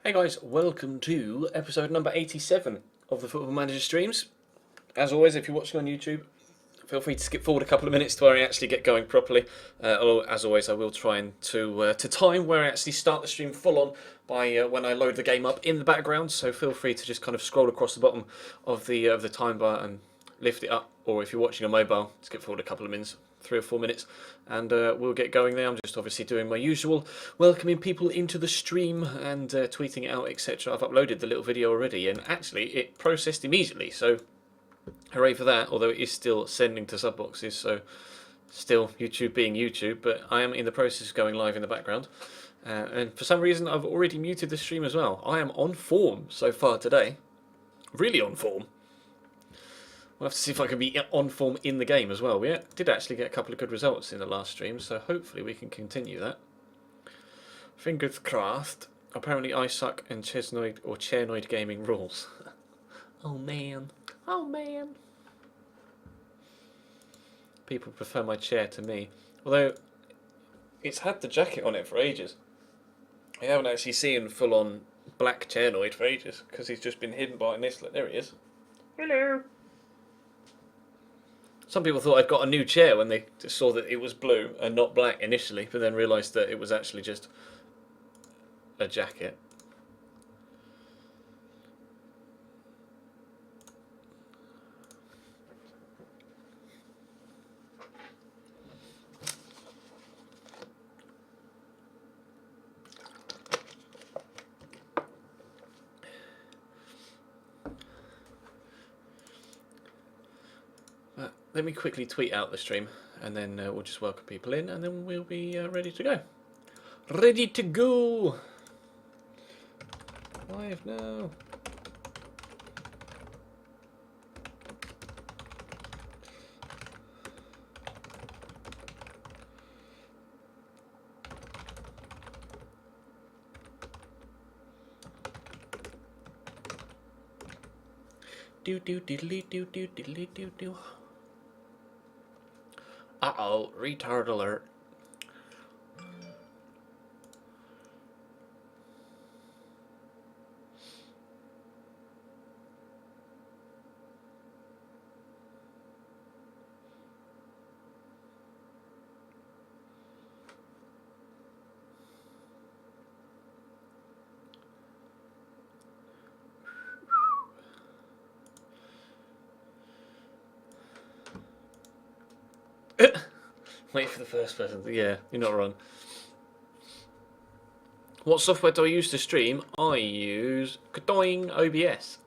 Hey guys, welcome to episode number 87 of the Football Manager streams. As always, if you're watching on YouTube, feel free to skip forward a couple of minutes to where I actually get going properly. Although, as always, I will try and to time where I actually start the stream full on by when I load the game up in the background. So feel free to just kind of scroll across the bottom of the time bar and lift it up. Or if you're watching on mobile, skip forward a couple of minutes. 3 or 4 minutes, and we'll get going there. I'm just obviously doing my usual welcoming people into the stream and tweeting it out, etc. I've uploaded the little video already, and actually it processed immediately, so hooray for that, although it is still sending to sub boxes, so still YouTube being YouTube, but I am in the process of going live in the background. And for some reason I've already muted the stream as well. I am on form so far today, really on form. We'll have to see if I can be on form in the game as well. We did actually get a couple of good results in the last stream, so hopefully we can continue that. Fingers crossed. Apparently I suck and Chesnoid or Chairnoid gaming rules. Oh man. Oh man. People prefer my chair to me. Although, it's had the jacket on it for ages. I haven't actually seen full on black Chairnoid for ages, because he's just been hidden behind this. There he is. Hello. Some people thought I'd got a new chair when they just saw that it was blue and not black initially, but then realised that it was actually just a jacket. Let me quickly tweet out the stream, and then we'll just welcome people in, and then we'll be ready to go. Ready to go! Live now. Do do diddly do do diddly do do. Uh-oh, retard alert. Wait for the first person. Yeah, you're not wrong. What software do I use to stream? I use Godoying OBS.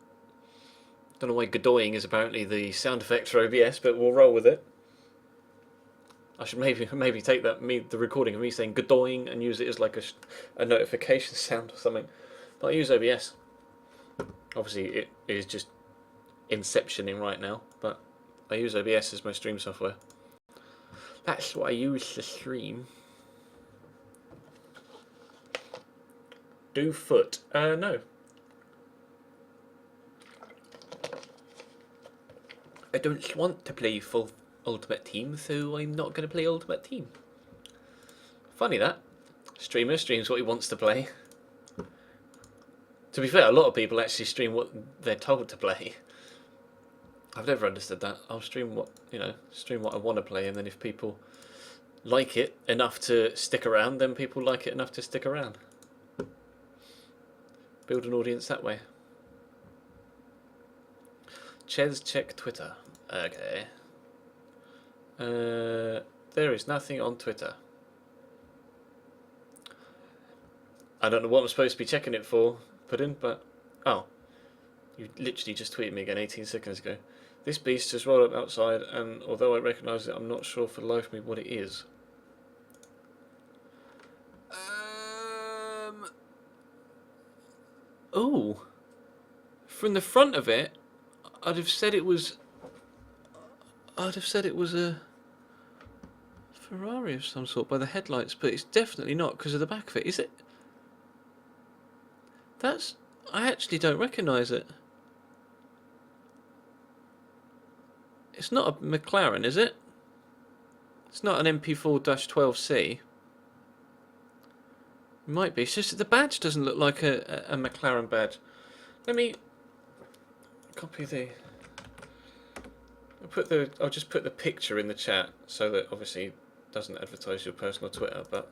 Don't know why Godoying is apparently the sound effect for OBS, but we'll roll with it. I should maybe take that the recording of me saying Godoying and use it as like a notification sound or something. But I use OBS. Obviously, it is just inceptioning right now, but I use OBS as my stream software. That's what I use to stream. Do foot? No. I don't want to play full Ultimate Team, so I'm not going to play Ultimate Team. Funny that. Streamer streams what he wants to play. To be fair, a lot of people actually stream what they're told to play. I've never understood that. I'll stream what I want to play, and then if people like it enough to stick around, then people like it enough to stick around. Build an audience that way. Ches, check Twitter. Okay. There is nothing on Twitter. I don't know what I'm supposed to be checking it for, Puddin', but... Oh. You literally just tweeted me again 18 seconds ago. This beast just rolled up outside, and although I recognise it, I'm not sure for the life of me what it is. Oh. From the front of it, I'd have said it was a Ferrari of some sort by the headlights, but it's definitely not because of the back of it, is it? I actually don't recognise it. It's not a McLaren, is it? It's not an MP4-12C. It might be. It's just that the badge doesn't look like a McLaren badge. Let me copy the... I'll just put the picture in the chat so that obviously it doesn't advertise your personal Twitter, but...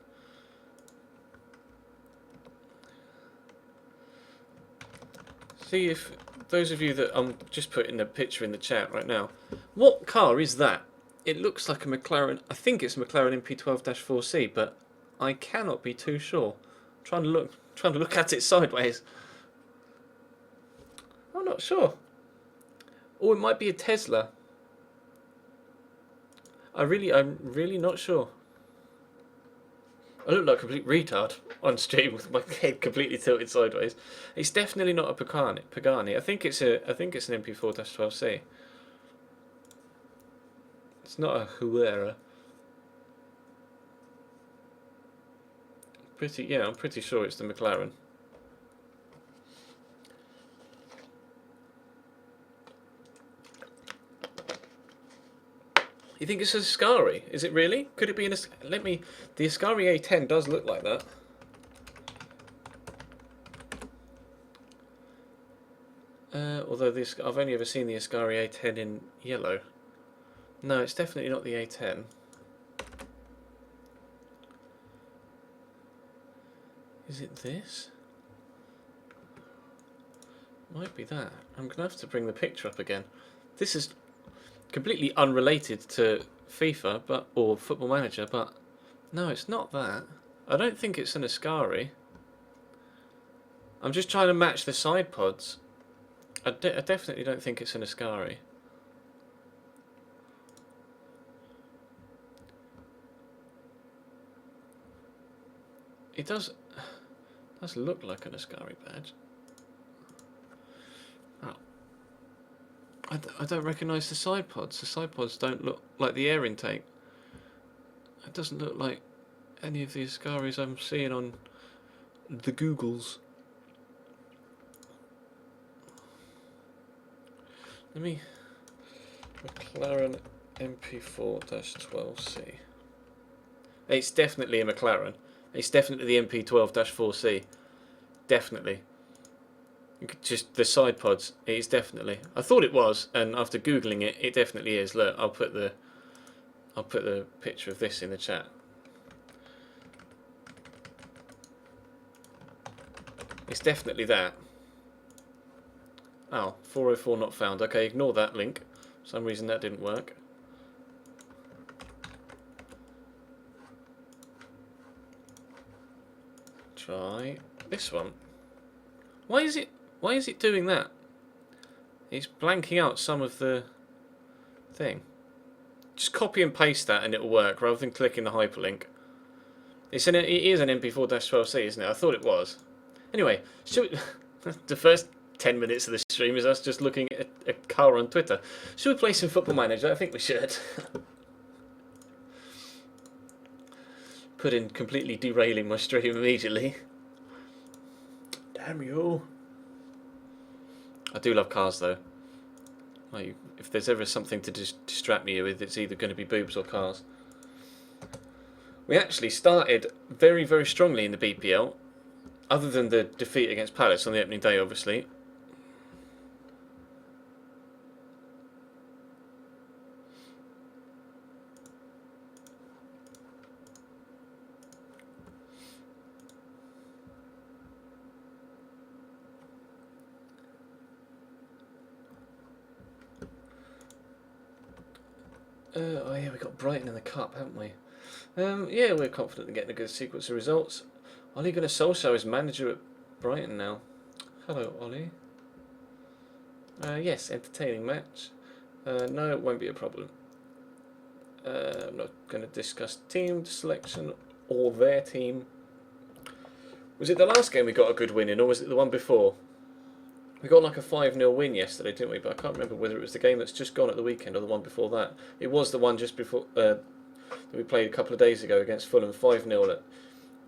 See if those of you that I'm just putting a picture in the chat right now. What car is that? It looks like a McLaren. I think it's a McLaren MP12-4C, but I cannot be too sure. I'm trying to look at it sideways. I'm not sure. Oh, it might be a Tesla. I'm really not sure. I look like a complete retard on stream with my head completely tilted sideways. It's definitely not a Pagani. I think it's an MP4-12C. It's not a Huera. I'm pretty sure it's the McLaren. You think it's a Ascari? Is it really? Could it be an Ascari? The Ascari A10 does look like that. Although I've only ever seen the Ascari A10 in yellow. No, it's definitely not the A10. Is it this? Might be that. I'm gonna have to bring the picture up again. This is completely unrelated to FIFA, or Football Manager, but no, it's not that. I don't think it's an Ascari. I'm just trying to match the side pods. I definitely don't think it's an Ascari. It does look like an Ascari badge. Oh. I don't recognise the side pods. The side pods don't look like the air intake. It doesn't look like any of the Ascaris I'm seeing on the Googles. Let me... McLaren MP4-12C. It's definitely a McLaren. It's definitely the MP12-4C. Definitely. Just the side pods. It is definitely. I thought it was, and after googling it, it definitely is. Look, I'll put the picture of this in the chat. It's definitely that. Oh, 404 not found. Okay, ignore that link. For some reason that didn't work. Try this one. Why is it doing that? It's blanking out some of the thing. Just copy and paste that and it'll work rather than clicking the hyperlink. It is an MP4-12C, isn't it? I thought it was. Anyway, the first 10 minutes of the stream is us just looking at a car on Twitter. Should we play some Football Manager? I think we should. Put in completely derailing my stream immediately. Damn you. I do love cars though. Like, if there's ever something to distract me with, it's either going to be boobs or cars. We actually started very, very strongly in the BPL, other than the defeat against Palace on the opening day, obviously. Oh yeah, we got Brighton in the cup, haven't we? Yeah, we're confident in getting a good sequence of results. Ole Gunnar Solskjaer is manager at Brighton now. Hello, Ollie. Yes, entertaining match. No, it won't be a problem. I'm not going to discuss team selection or their team. Was it the last game we got a good win in, or was it the one before? We got like a 5-0 win yesterday, didn't we? But I can't remember whether it was the game that's just gone at the weekend or the one before that. It was the one just before that we played a couple of days ago against Fulham, 5-0.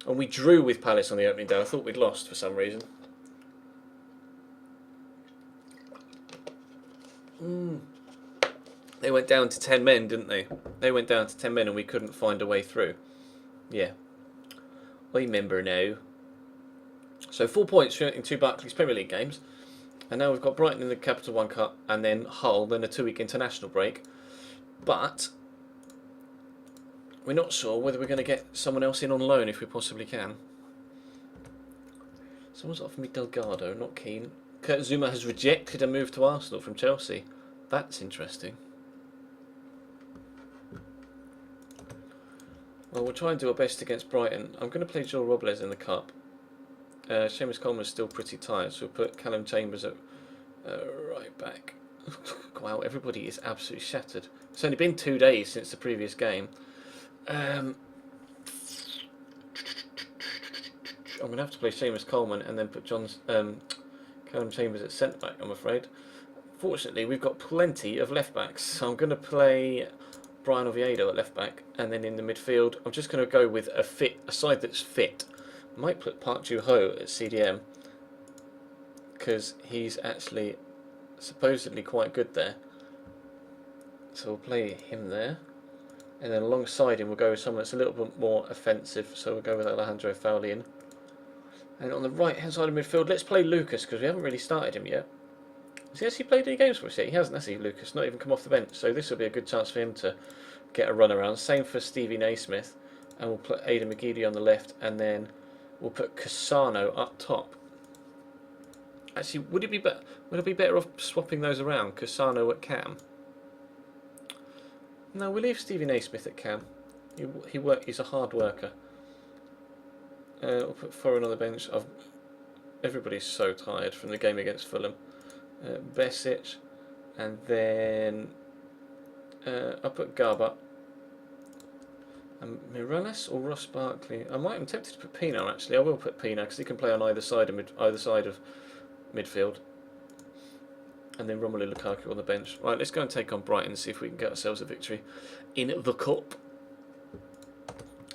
And we drew with Palace on the opening day. I thought we'd lost for some reason. They went down to 10 men, didn't they? They went down to 10 men and we couldn't find a way through. Yeah. I remember now. So 4 points in 2 Barclays Premier League games. And now we've got Brighton in the Capital One Cup, and then Hull, then a 2-week international break. But we're not sure whether we're going to get someone else in on loan if we possibly can. Someone's offered me Delgado, not keen. Kurt Zouma has rejected a move to Arsenal from Chelsea. That's interesting. Well, we'll try and do our best against Brighton. I'm going to play Joel Robles in the Cup. Seamus Coleman's still pretty tired, so we'll put Callum Chambers at right back. Wow, everybody is absolutely shattered. It's only been 2 days since the previous game. I'm going to have to play Seamus Coleman and then put Callum Chambers at centre back, I'm afraid. Fortunately, we've got plenty of left backs, so I'm going to play Brian Oviedo at left back, and then in the midfield, I'm just going to go with a side that's fit. I might put Park Joo-ho at CDM because he's actually supposedly quite good there. So we'll play him there, and then alongside him we'll go with someone that's a little bit more offensive. So we'll go with Alejandro Faulin. And on the right hand side of midfield, let's play Lucas because we haven't really started him yet. Has he actually played any games for us yet? He hasn't, has he, Lucas? Not even come off the bench. So this will be a good chance for him to get a run around. Same for Stevie Naismith. And we'll put Aidan McGeady on the left, and then we'll put Cassano up top. Actually, would it be better off swapping those around? Cassano at cam. No, we'll leave Stevie Naismith at cam. He's a hard worker. We'll put Foreign on the bench. Everybody's so tired from the game against Fulham. Besic, and then I'll put Garba. Miralles or Ross Barkley? I'm tempted to put Pino actually. I will put Pino because he can play on either side of midfield. And then Romelu Lukaku on the bench. Right, let's go and take on Brighton and see if we can get ourselves a victory in the cup.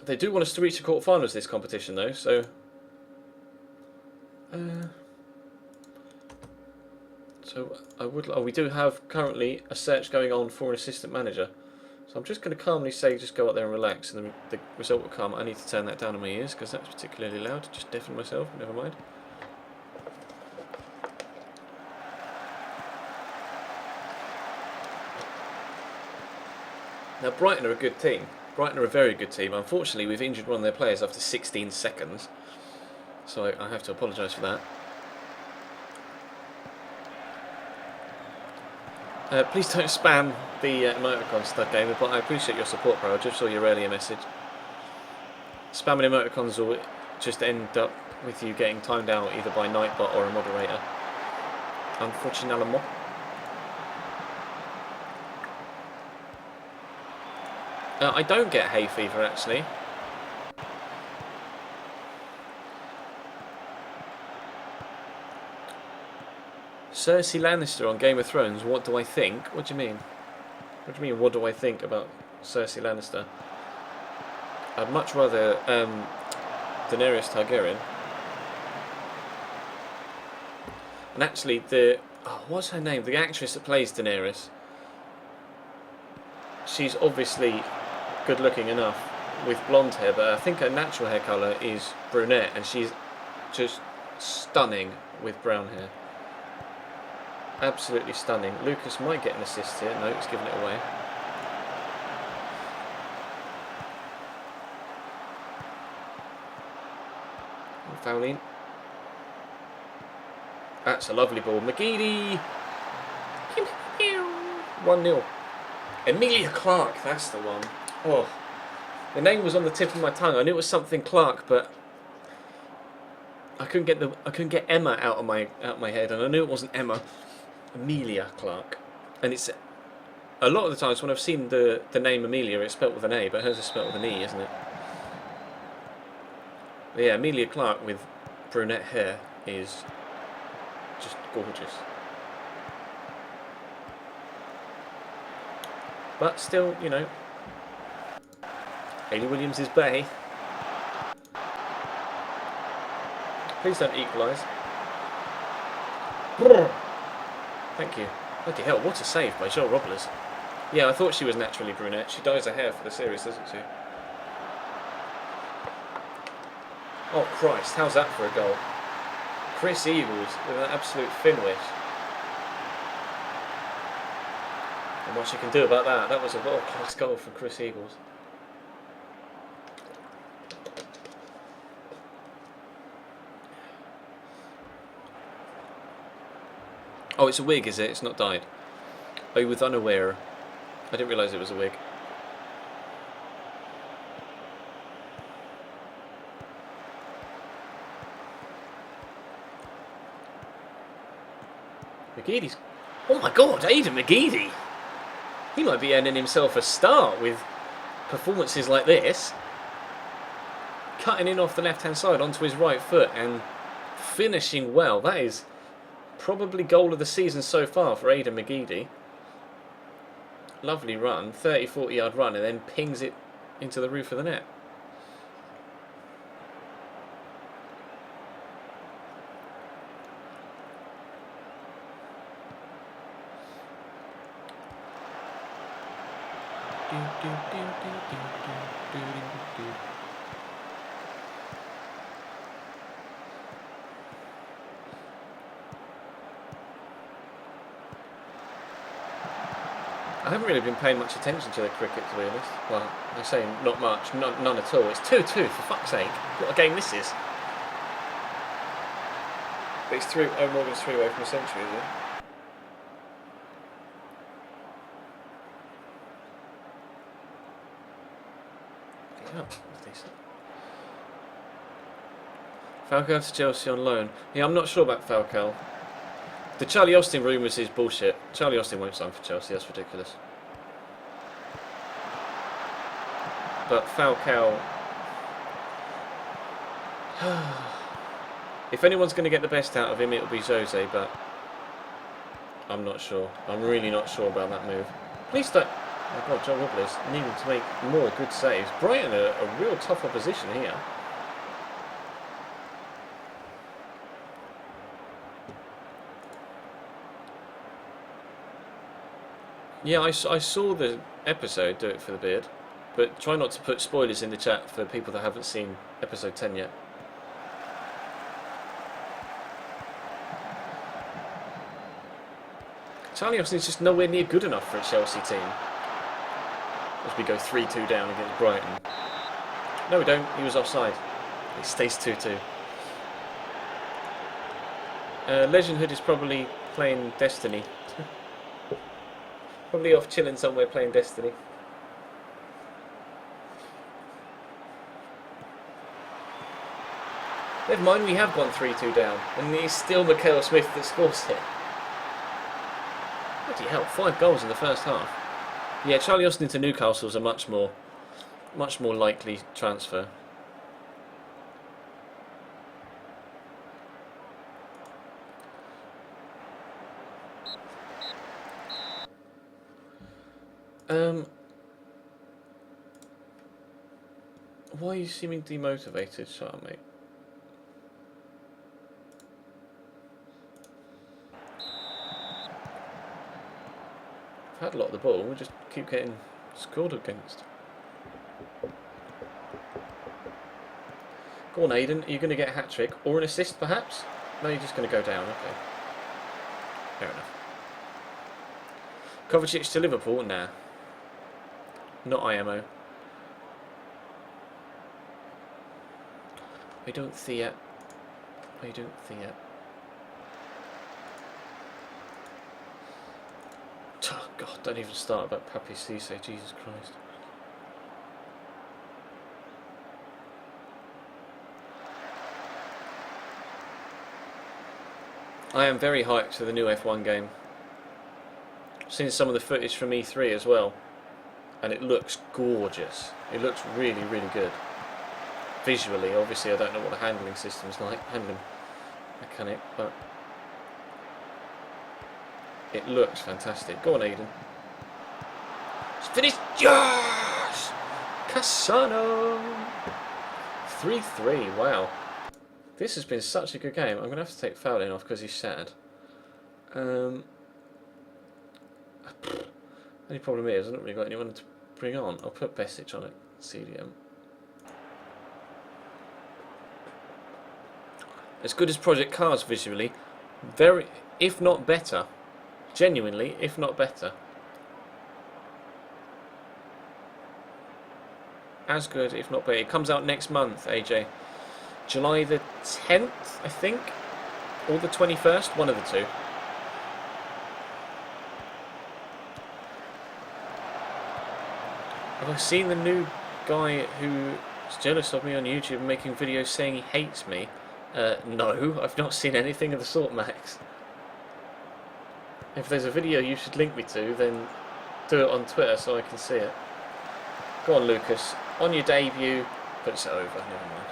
They do want us to reach the quarterfinals this competition though, so we do have currently a search going on for an assistant manager. So I'm just going to calmly say just go out there and relax, and the result will come. I need to turn that down on my ears because that's particularly loud. Just deafen myself, never mind. Now Brighton are a good team. Brighton are a very good team. Unfortunately, we've injured one of their players after 16 seconds. So I have to apologise for that. Please don't spam the emoticons stud gamer, but I appreciate your support, bro. I just saw your earlier message. Spamming emoticons will just end up with you getting timed out either by Nightbot or a moderator. Unfortunately. I don't get hay fever actually. Cersei Lannister on Game of Thrones, what do I think? What do you mean? What do you mean, what do I think about Cersei Lannister? I'd much rather Daenerys Targaryen. And actually, what's her name? The actress that plays Daenerys. She's obviously good looking enough with blonde hair, but I think her natural hair colour is brunette, and she's just stunning with brown hair. Absolutely stunning. Lucas might get an assist here. No, he's giving it away. Fouling. That's a lovely ball. McGeady. 1-0. Emilia Clarke, that's the one. Oh, the name was on the tip of my tongue. I knew it was something Clarke, but I couldn't get Emma out of my head, and I knew it wasn't Emma. Emilia Clarke, and it's a lot of the times when I've seen the name Emilia, it's spelt with an A, but hers is spelt with an E, isn't it? But yeah, Emilia Clarke with brunette hair is just gorgeous. But still, you know, Hayley Williams is Bay. Please don't equalise. Thank you. Bloody hell, what a save by Joel Robles. Yeah, I thought she was naturally brunette. She dyes her hair for the series, doesn't she? Oh Christ, how's that for a goal? Chris Eagles with an absolute fin-wish. Not much you can do about that. That was a world-class goal from Chris Eagles. Oh, it's a wig, is it? It's not dyed. Oh, you were unaware. I didn't realise it was a wig. McGeady's... Oh my god, Aidan McGeady! He might be earning himself a start with performances like this. Cutting in off the left-hand side onto his right foot and finishing well. That is probably goal of the season so far for Aidan McGeady. Lovely run, 30-40 yard run, and then pings it into the roof of the net. I haven't really been paying much attention to the cricket, to be honest. Well, I say not much, none at all. It's 2-2, for fuck's sake. What a game this is. But it's through. Oh, Morgan's 3 away from a century, is it? Yeah, that's decent. Falcao to Chelsea on loan. Yeah, I'm not sure about Falcao. The Charlie Austin rumours is bullshit. Charlie Austin won't sign for Chelsea, that's ridiculous. But Falcao... if anyone's going to get the best out of him, it'll be Jose, but... I'm not sure. I'm really not sure about that move. Please don't... Oh my god, John Robles needing to make more good saves. Brighton are a real tough opposition here. Yeah, I saw the episode, Do It For The Beard, but try not to put spoilers in the chat for people that haven't seen episode 10 yet. Charlie Austin's just nowhere near good enough for a Chelsea team. As we go 3-2 down against Brighton. No, we don't. He was offside. It stays 2-2. Legendhood is probably playing Destiny. Probably off chilling somewhere playing Destiny. Never mind, we have gone 3-2 down. And it's still Mikael Smith that scores it. Bloody hell, 5 goals in the first half. Yeah, Charlie Austin to Newcastle's a much more likely transfer. Why are you seeming demotivated? Shut up, mate. I've had a lot of the ball, we just keep getting scored against. Go on, Aidan, are you going to get a hat-trick or an assist perhaps? No, you're just going to go down, okay. Fair enough. Kovacic to Liverpool? Nah. Not IMO. I don't see it. I don't see it. Oh, God, don't even start about Papi Cisse, Jesus Christ. I am very hyped for the new F1 game. I've seen some of the footage from E3 as well, and it looks gorgeous. It looks really, really good. Visually, obviously I don't know what the handling system's like, handling mechanic, but it looks fantastic. Go on, Aidan. It's finished! Yes! Cassano! 3-3, wow. This has been such a good game. I'm going to have to take Fowlin off because he's sad. Only problem is, I haven't really got anyone to bring on. I'll put Besic on it, CDM. As good as Project Cars visually, very, if not better. Genuinely, if not better. As good, if not better. It comes out next month, AJ. July the 10th, I think. Or the 21st, one of the two. Have I seen the new guy who is jealous of me on YouTube making videos saying he hates me? No, I've not seen anything of the sort, Max. If there's a video you should link me to, then do it on Twitter so I can see it. Go on, Lucas. On your debut, puts it over. Never mind.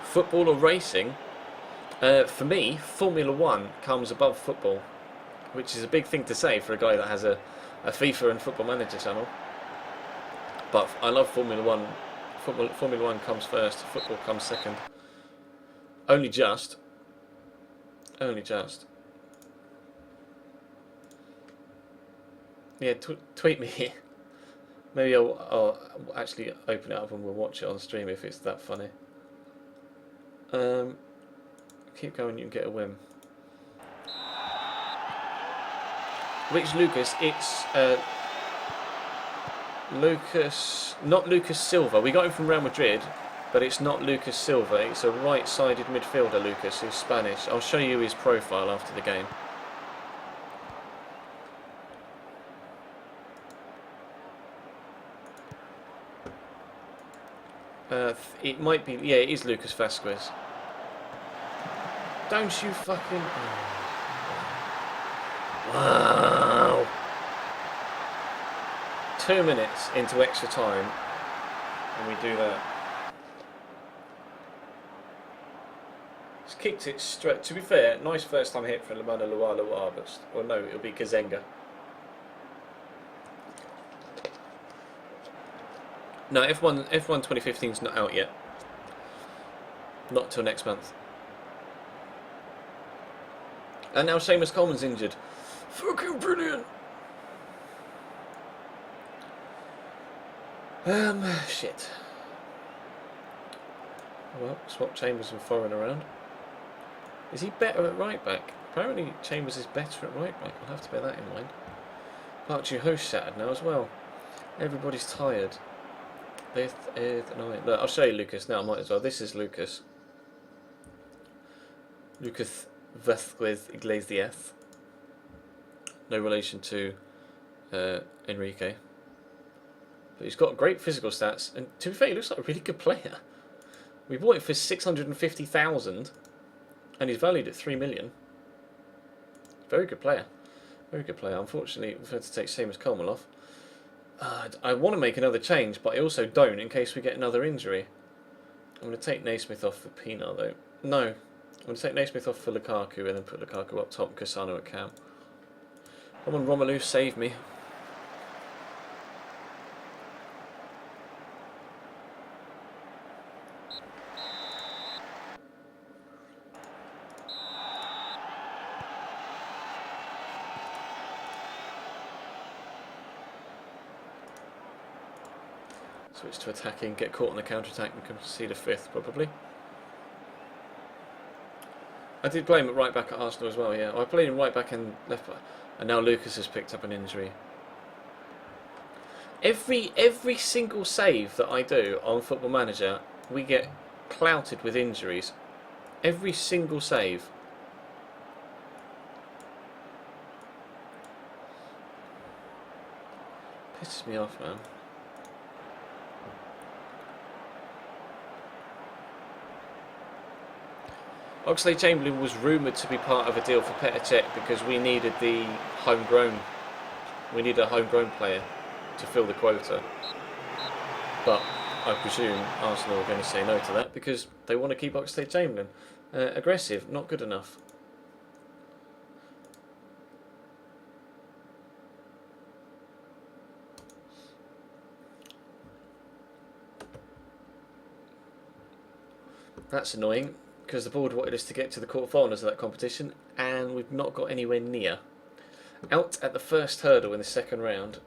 Football or racing? For me, Formula 1 comes above football, which is a big thing to say for a guy that has a FIFA and Football Manager channel. But I love Formula 1. Formula 1 comes first, football comes second. Only just. Only just. Yeah, tweet me here. Maybe I'll actually open it up and we'll watch it on stream if it's that funny. Keep going, you can get a win. Which Lucas? It's Lucas, not Lucas Silva. We got him from Real Madrid, but it's not Lucas Silva. It's a right-sided midfielder, Lucas, who's Spanish. I'll show you his profile after the game. It might be, yeah, it is Lucas Vasquez. Don't you fucking... Wow. 2 minutes into extra time, and we do that. Just kicked it straight. To be fair, nice first time hit for Lamana Luala, but well, no, it'll be Kazenga. No, F1 2015 is not out yet. Not till next month. And now Seamus Coleman's injured. Fucking brilliant. Shit. Well, swap Chambers and Foreign around. Is he better at right back? Apparently Chambers is better at right back. I'll have to bear that in mind. Archie host shattered now as well. Everybody's tired. Look, I'll show you Lucas now, I might as well. This is Lucas. Lucas Vasquez Iglesias. No relation to Enrique. But he's got great physical stats, and to be fair, he looks like a really good player. We bought it for 650,000, and he's valued at 3 million. Very good player. Very good player. Unfortunately, we've had to take Seamus Coleman off. I want to make another change, but I also don't in case we get another injury. I'm going to take Naismith off for Pienaar, though. No. I'm going to take Naismith off for Lukaku and then put Lukaku up top, Cassano at cam. Come on, Romelu, save me. Switch to attacking, get caught on the counter-attack and concede a fifth, probably. I did play him at right back at Arsenal as well, yeah. I played him right back and left back. And now Lucas has picked up an injury. Every single save that I do on Football Manager, we get clouted with injuries. Every single save. Pisses me off, man. Oxlade-Chamberlain was rumoured to be part of a deal for Petr Cech because we needed the homegrown. We needed a homegrown player to fill the quota. But I presume Arsenal are going to say no to that because they want to keep Oxlade-Chamberlain. Aggressive, not good enough. That's annoying, because the board wanted us to get to the quarterfinals of that competition, and we've not got anywhere near. Out at the first hurdle in the second round.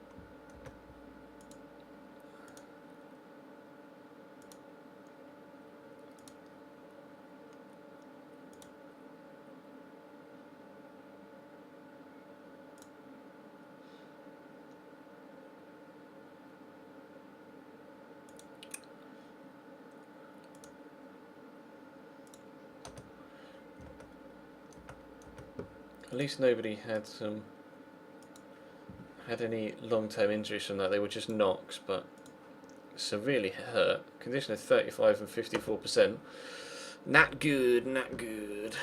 At least nobody had any long-term injuries from that. They were just knocks, but severely hurt. Condition of 35 and 54%. Not good, not good.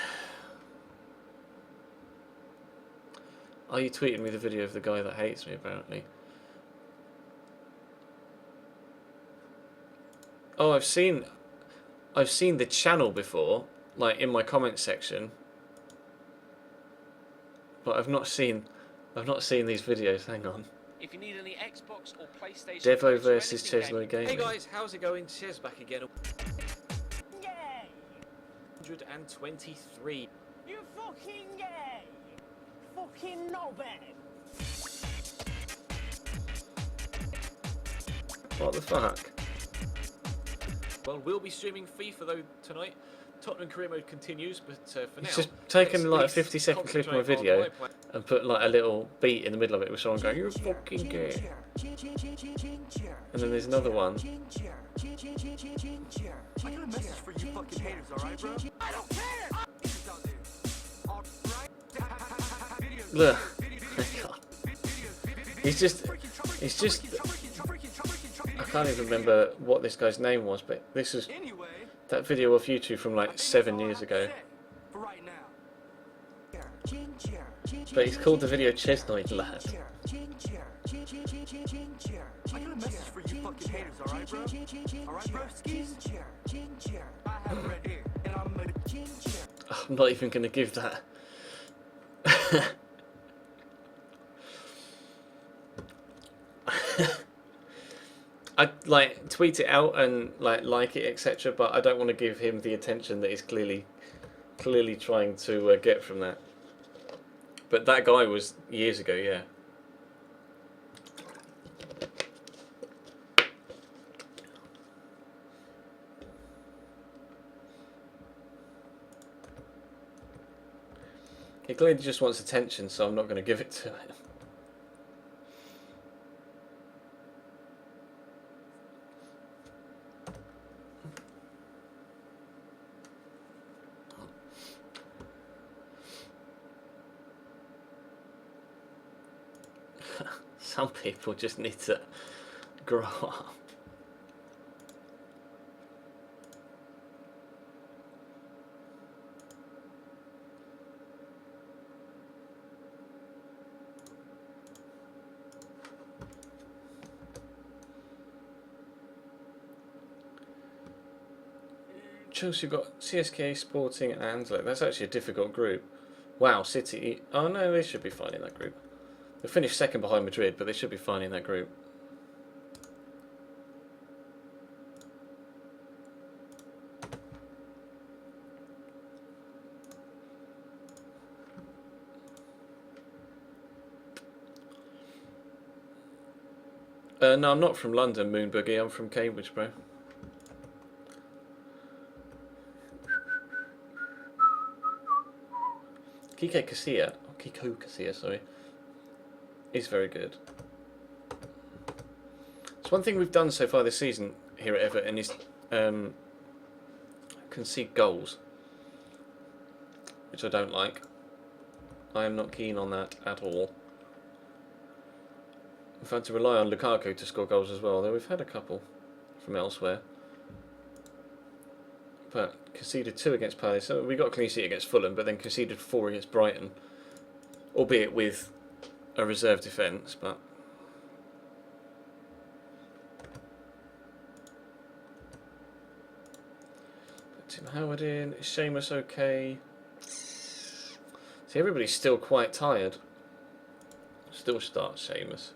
Oh, you tweeted me the video of the guy that hates me, apparently. Oh, I've seen the channel before, like in my comment section, but I've not seen these videos. Hang on. If you need any Xbox or PlayStation Devo versus Chesno Gaming. Hey guys, how's it going? Ches back again. Yay! 123. You fucking gay! Fucking knobhead! What the fuck? Well, we'll be streaming FIFA though tonight. Tottenham career mode continues, but for now, He's just taken let's like a at least 50-second clip of my concentrate on video my play. and put like a little beat in the middle of it with someone going, "You're fucking gay." And then there's another one. I got a message for you fucking haters, alright, bro? I don't care! Look. He's just I can't even remember what this guy's name was, but this is that video of YouTube from like 7 years ago. But he's called the video Chesnoid Lad. I got a message for you fucking haters, alright, bro? Alright, bro? Skis? I have it right here, and I'm a I'm not even going to give that. I like tweet it out and like it, etc. But I don't want to give him the attention that he's clearly trying to get from that. But that guy was years ago, yeah. He clearly just wants attention, so I'm not going to give it to him. Some people just need to grow up. Chelsea got CSKA, Sporting and Anderlecht. That's actually a difficult group. Wow, City. Oh no, they should be fine in that group. They finished second behind Madrid, but they should be fine in that group. No, I'm not from London, Moonboogie. I'm from Cambridge, bro. Kiko Casilla, sorry, is very good. So one thing we've done so far this season here at Everton is concede goals, which I don't like. I am not keen on that at all. We've had to rely on Lukaku to score goals as well, though we've had a couple from elsewhere. But conceded 2 against Palace. So we got a clean sheet against Fulham, but then conceded 4 against Brighton, albeit with a reserve defence. But put Tim Howard in. Is Seamus okay? See, everybody's still quite tired. Still start Seamus.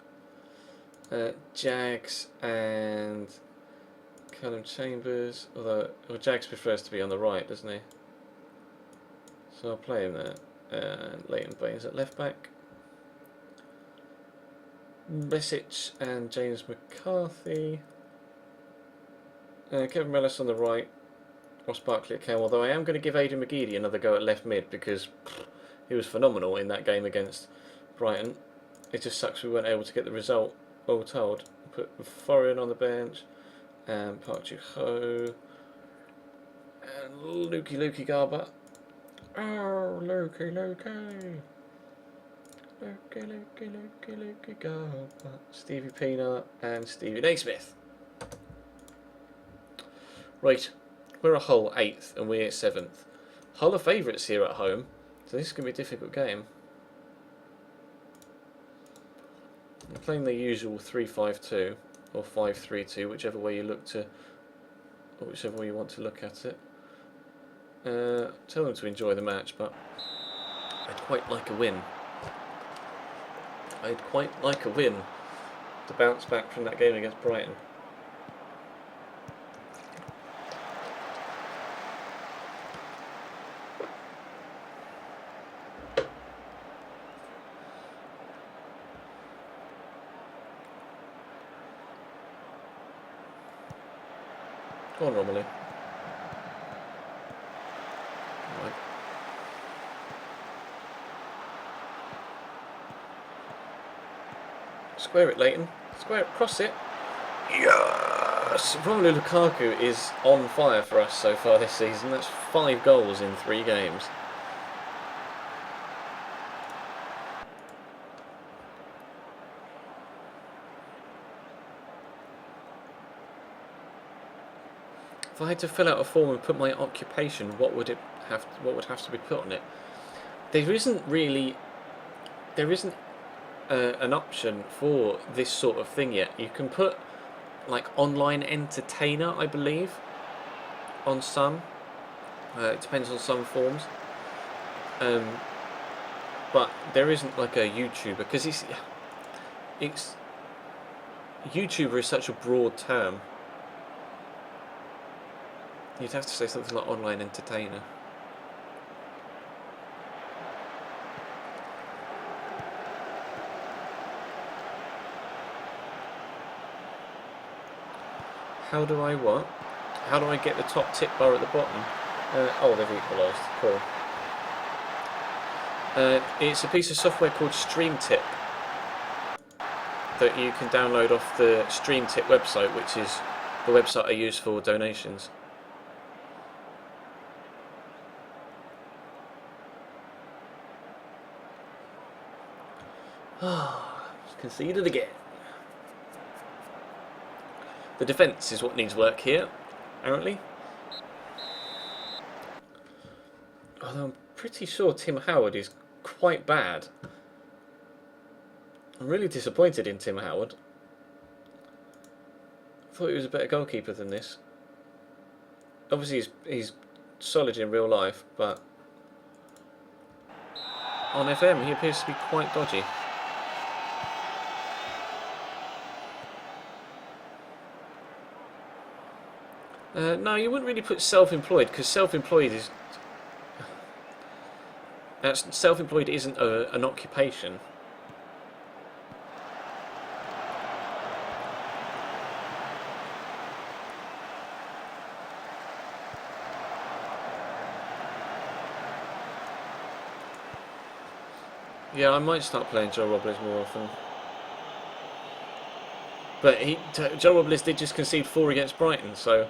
Jags and Callum Chambers, although Jags prefers to be on the right, doesn't he? So I'll play him there. And Leighton Baines at left back. Besic and James McCarthy. Kevin Mellis on the right. Ross Barkley at Cam, although I am going to give Aidan McGeady another go at left mid because he was phenomenal in that game against Brighton. It just sucks we weren't able to get the result, all told. Put Forian on the bench. And Park Ji-ho. And Lukey Garber. Oh, Lukey. Stevie Peanut and Stevie Naismith. Right, we're a Hull 8th and we're 7th. Hull are favourites here at home, so this is going to be a difficult game. I'm playing the usual 3-5-2 or 5-3-2, whichever way you look to, or whichever way you want to look at it. Tell them to enjoy the match, but I'd quite like a win. I'd quite like a win to bounce back from that game against Brighton. Go on, Romilly. Right. Square it, Leighton. Square it, cross it. Yes! Romelu Lukaku is on fire for us so far this season. That's 5 goals in 3 games. If I had to fill out a form and put my occupation, what would have to be put on it? There isn't an option for this sort of thing yet. You can put like online entertainer, I believe, on some. It depends on some forms. But there isn't like a YouTuber, because it's YouTuber is such a broad term. You'd have to say something like online entertainer. How do I what? How do I get the top tip bar at the bottom? Oh, they've equalised. Cool. It's a piece of software called StreamTip that you can download off the StreamTip website, which is the website I use for donations. Conceded again. The defence is what needs work here, apparently. Although I'm pretty sure Tim Howard is quite bad. I'm really disappointed in Tim Howard. I thought he was a better goalkeeper than this. Obviously he's solid in real life, but on FM he appears to be quite dodgy. No, you wouldn't really put self-employed, because self-employed isn't an occupation. Yeah, I might start playing Joe Robles more often. But Joe Robles did just concede 4 against Brighton, so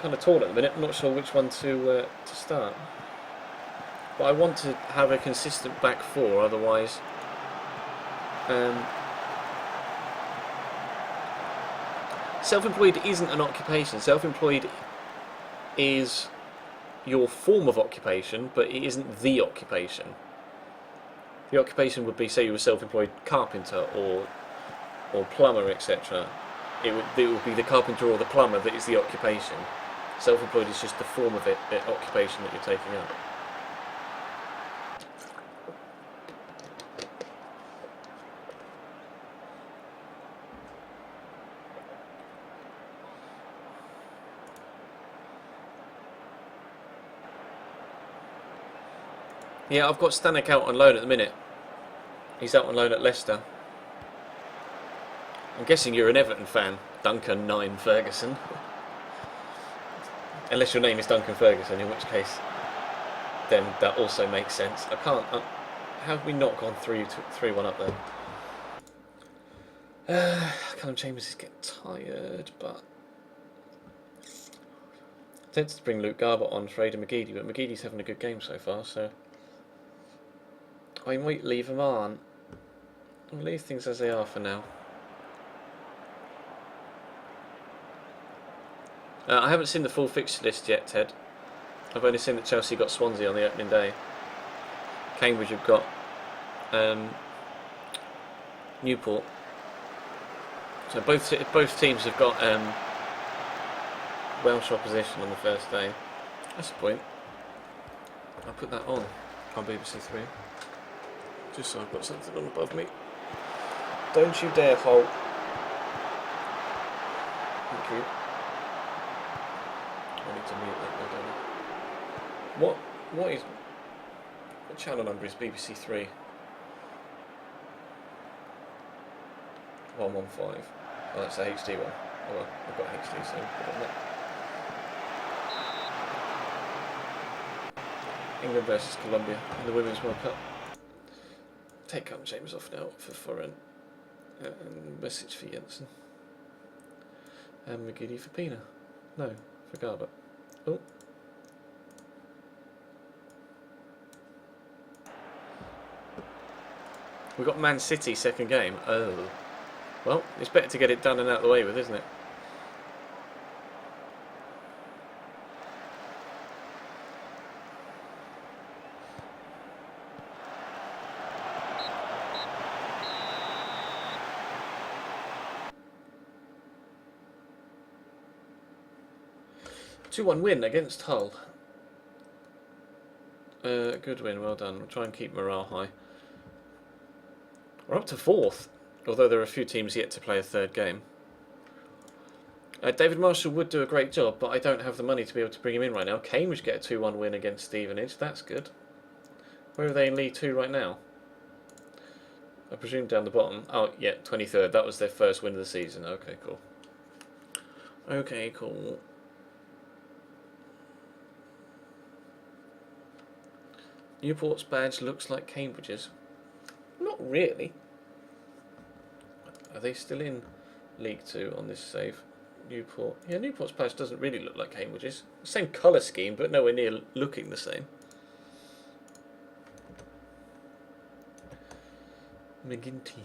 kind of torn at the minute. I'm not sure which one to start. But I want to have a consistent back 4, otherwise self-employed isn't an occupation. Self-employed is your form of occupation, but it isn't the occupation. The occupation would be, say you were self-employed carpenter or plumber, etc. It would be the carpenter or the plumber that is the occupation. Self-employed is just the form of occupation that you're taking up. Yeah, I've got Stanek out on loan at the minute. He's out on loan at Leicester. I'm guessing you're an Everton fan, Duncan 9 Ferguson. Unless your name is Duncan Ferguson, in which case then that also makes sense. I can't... how have we not gone 3-1 up there? Callum Chambers is getting tired, but... I tempted to bring Luke Garbutt on for Aidan McGeady, but McGeady's having a good game so far, so... I might leave them on. I'll leave things as they are for now. I haven't seen the full fixture list yet, Ted. I've only seen that Chelsea got Swansea on the opening day. Cambridge have got Newport. So both teams have got Welsh opposition on the first day. That's the point. I'll put that on BBC Three. Just so I've got something on above me. Don't you dare halt. Thank you. I need to mute that now, don't I? What channel number is BBC Three? 115. Oh, that's a HD one. Oh well, I've got HD, so put on that. England versus Colombia in the Women's World Cup. Take Callum James off now for Foreign. And message for Jensen. And McGiddy for Pina. No, for Garbutt. Oh. We've got Man City second game. Oh. Well, it's better to get it done and out of the way with, isn't it? Two-1 win against Hull. Good win, well done. We'll try and keep morale high. We're up to 4th, although there are a few teams yet to play a third game. David Marshall would do a great job, but I don't have the money to be able to bring him in right now. Cambridge get a 2-1 win against Stevenage. That's good. Where are they in League 2 right now? I presume down the bottom. Oh, yeah, 23rd. That was their first win of the season. Okay, cool. Okay, cool. Newport's badge looks like Cambridge's. Not really. Are they still in League 2 on this save? Newport. Yeah, Newport's badge doesn't really look like Cambridge's. Same colour scheme, but nowhere near looking the same. McGinty.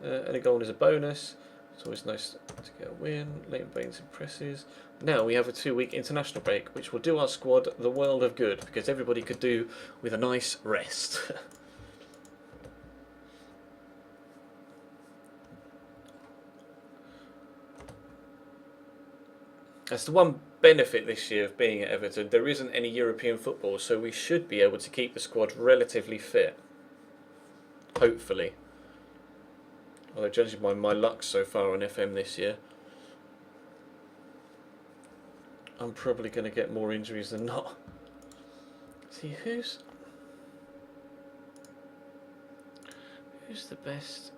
And a goal is a bonus. It's always nice to get a win. Leighton Baines impresses. Now we have a 2-week international break, which will do our squad the world of good, because everybody could do with a nice rest. That's the one benefit this year of being at Everton. There isn't any European football, so we should be able to keep the squad relatively fit. Hopefully. Although judging by my luck so far on FM this year, I'm probably going to get more injuries than not. See, who's the best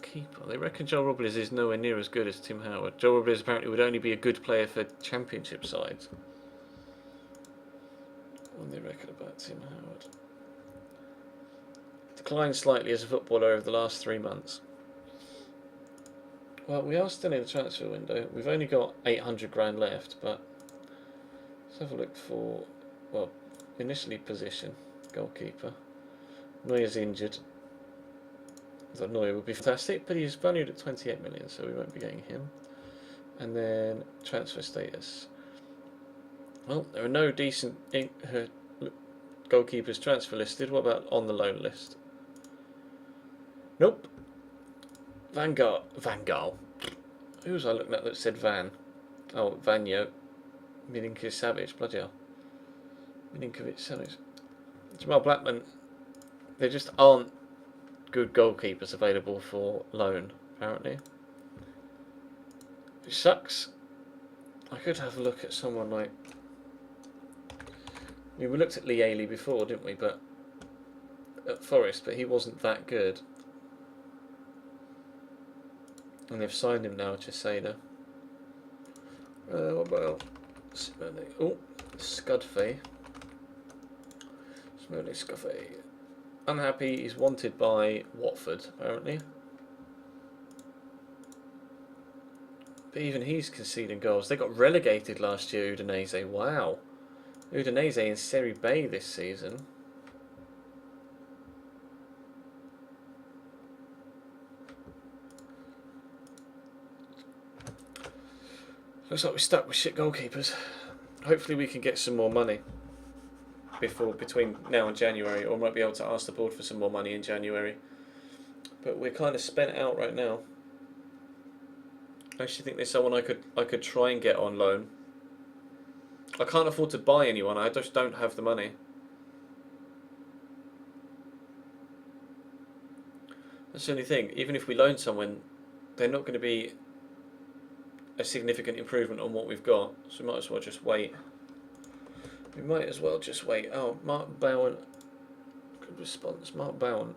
keeper? They reckon Joel Robles is nowhere near as good as Tim Howard. Joel Robles apparently would only be a good player for championship sides. What do they reckon about Tim Howard? Declined slightly as a footballer over the last 3 months. Well, we are still in the transfer window. We've only got 800 grand left, but let's have a look for, well, initially position, goalkeeper. Neuer's injured. I thought Neuer would be fantastic, but he's valued at 28 million, so we won't be getting him. And then transfer status. Well, there are no decent goalkeepers transfer listed. What about on the loan list? Nope. Van Gaal. Who was I looking at that said Van? Oh, Vanyo. Milinkovic Savic. Bloody hell. Milinkovic Savic. Jamal Blackman. There just aren't good goalkeepers available for loan, apparently. Which sucks. I could have a look at someone like... I mean, we looked at Lee Ailey before, didn't we? But at Forest, but he wasn't that good. And they've signed him now, Chiseda. What about... Oh, Scudfay. Smoley Scuffey. Unhappy, he's wanted by Watford, apparently. But even he's conceding goals. They got relegated last year, Udinese. Wow. Udinese in Serie B this season. Looks like we're stuck with shit goalkeepers. Hopefully we can get some more money between now and January, or might be able to ask the board for some more money in January. But we're kind of spent out right now. I actually think there's someone I could try and get on loan. I can't afford to buy anyone. I just don't have the money. That's the only thing. Even if we loan someone, they're not going to be a significant improvement on what we've got. So we might as well just wait. We might as well just wait. Oh, Mark Bowen. Good response. Mark Bowen.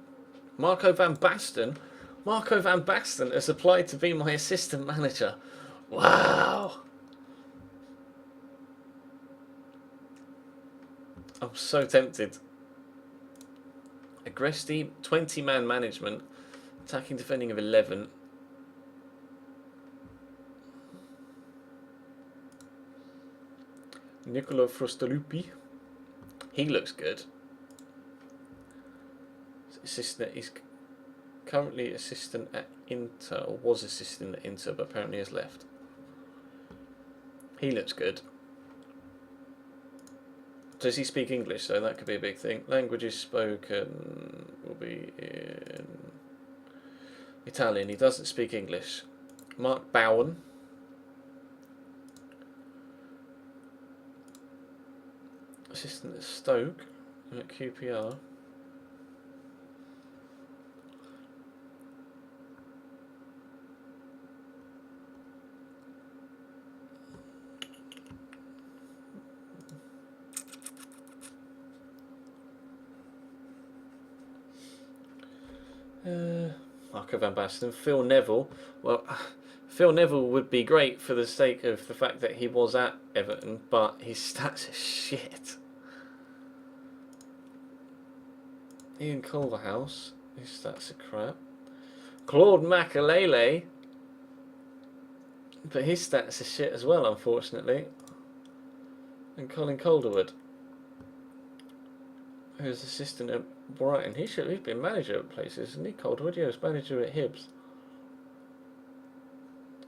Marco van Basten. Marco van Basten has applied to be my assistant manager. Wow. I'm so tempted. Aggressive 20-man management. Attacking, defending of 11. Nicolo Frostalupi. He looks good. He's currently assistant at Inter, or was assistant at Inter, but apparently has left. He looks good. Does he speak English though? That could be a big thing. Languages spoken will be in Italian. He doesn't speak English. Mark Bowen. Assistant at Stoke and at QPR. Marco van Basten. Phil Neville. Well, Phil Neville would be great for the sake of the fact that he was at Everton, but his stats are shit. Ian Culverhouse. His stats are crap. Claude Makalele. But his stats are shit as well, unfortunately. And Colin Calderwood, who's assistant at Brighton. He's been manager at places, isn't he? Calderwood, yeah, was manager at Hibs.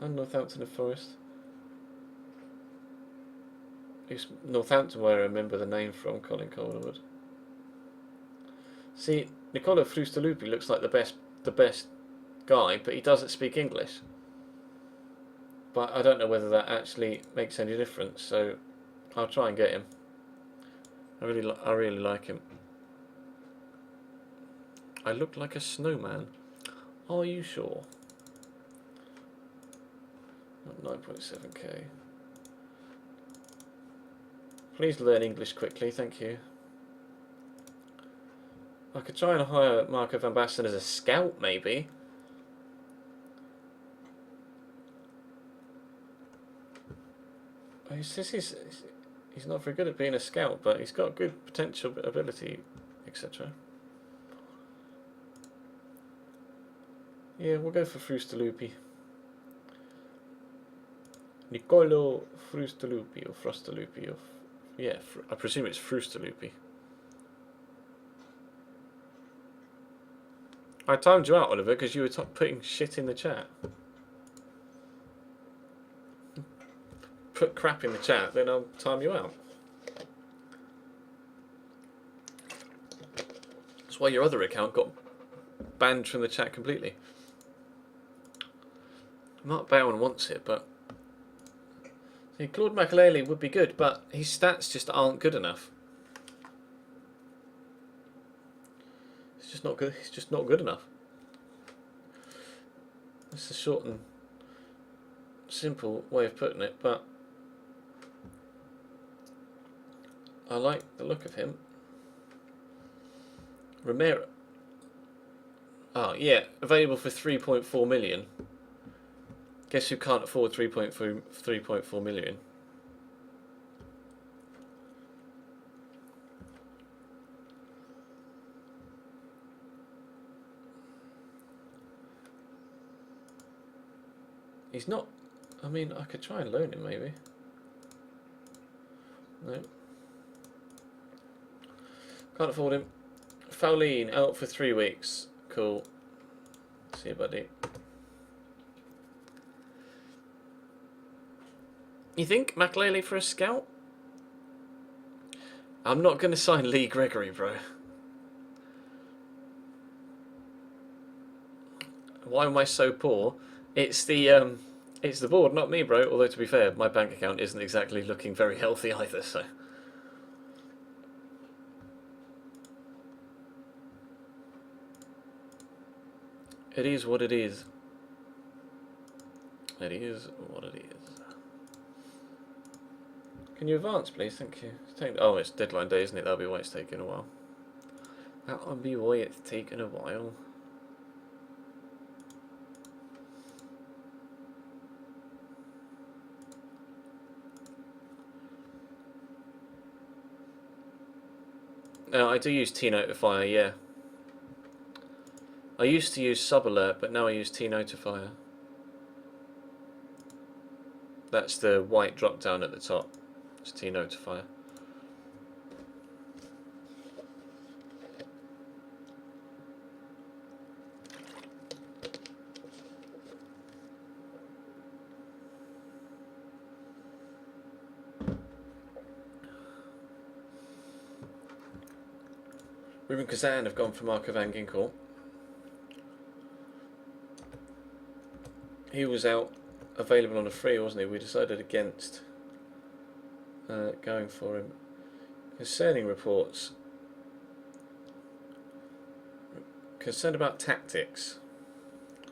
And Northampton and Forest. It's Northampton where I remember the name from, Colin Calderwood. See, Nicola Frustalupi looks like the best guy, but he doesn't speak English. But I don't know whether that actually makes any difference, so I'll try and get him. I really like him. I look like a snowman. Are you sure? 9.7k. Please learn English quickly, thank you. I could try and hire Marco van Basten as a scout, maybe. He says he's not very good at being a scout, but he's got good potential ability, etc. Yeah, we'll go for Frustalupi. Nicolo Frustalupi or Frustalupi, or yeah, I presume it's Frustalupi. I timed you out, Oliver, because you were putting shit in the chat. Put crap in the chat, then I'll time you out. That's why your other account got banned from the chat completely. Mark Bowen wants it, but see, Claude Makalele would be good, but his stats just aren't good enough. It's just not good. It's just not good enough. That's a short and simple way of putting it, but I like the look of him. Romero. Oh yeah, available for 3.4 million. Guess who can't afford 3.4 million? He's not. I mean, I could try and loan him maybe. No. Can't afford him. Fouline out for 3 weeks. Cool. See you, buddy. You think Makalele for a scout? I'm not going to sign Lee Gregory, bro. Why am I so poor? It's the board, not me, bro. Although to be fair, my bank account isn't exactly looking very healthy either. So it is what it is. It is what it is. Can you advance, please? Thank you. Oh, it's deadline day, isn't it? That'll be why it's taking a while. That'll be why it's taken a while. I do use T-Notifier, yeah. I used to use Sub-Alert, but now I use T-Notifier. That's the white drop down at the top. It's T-Notifier. Ruben Kazan have gone for Marco van Ginkel. He was out available on a free, wasn't he? We decided against going for him. Concerning reports. Concerned about tactics.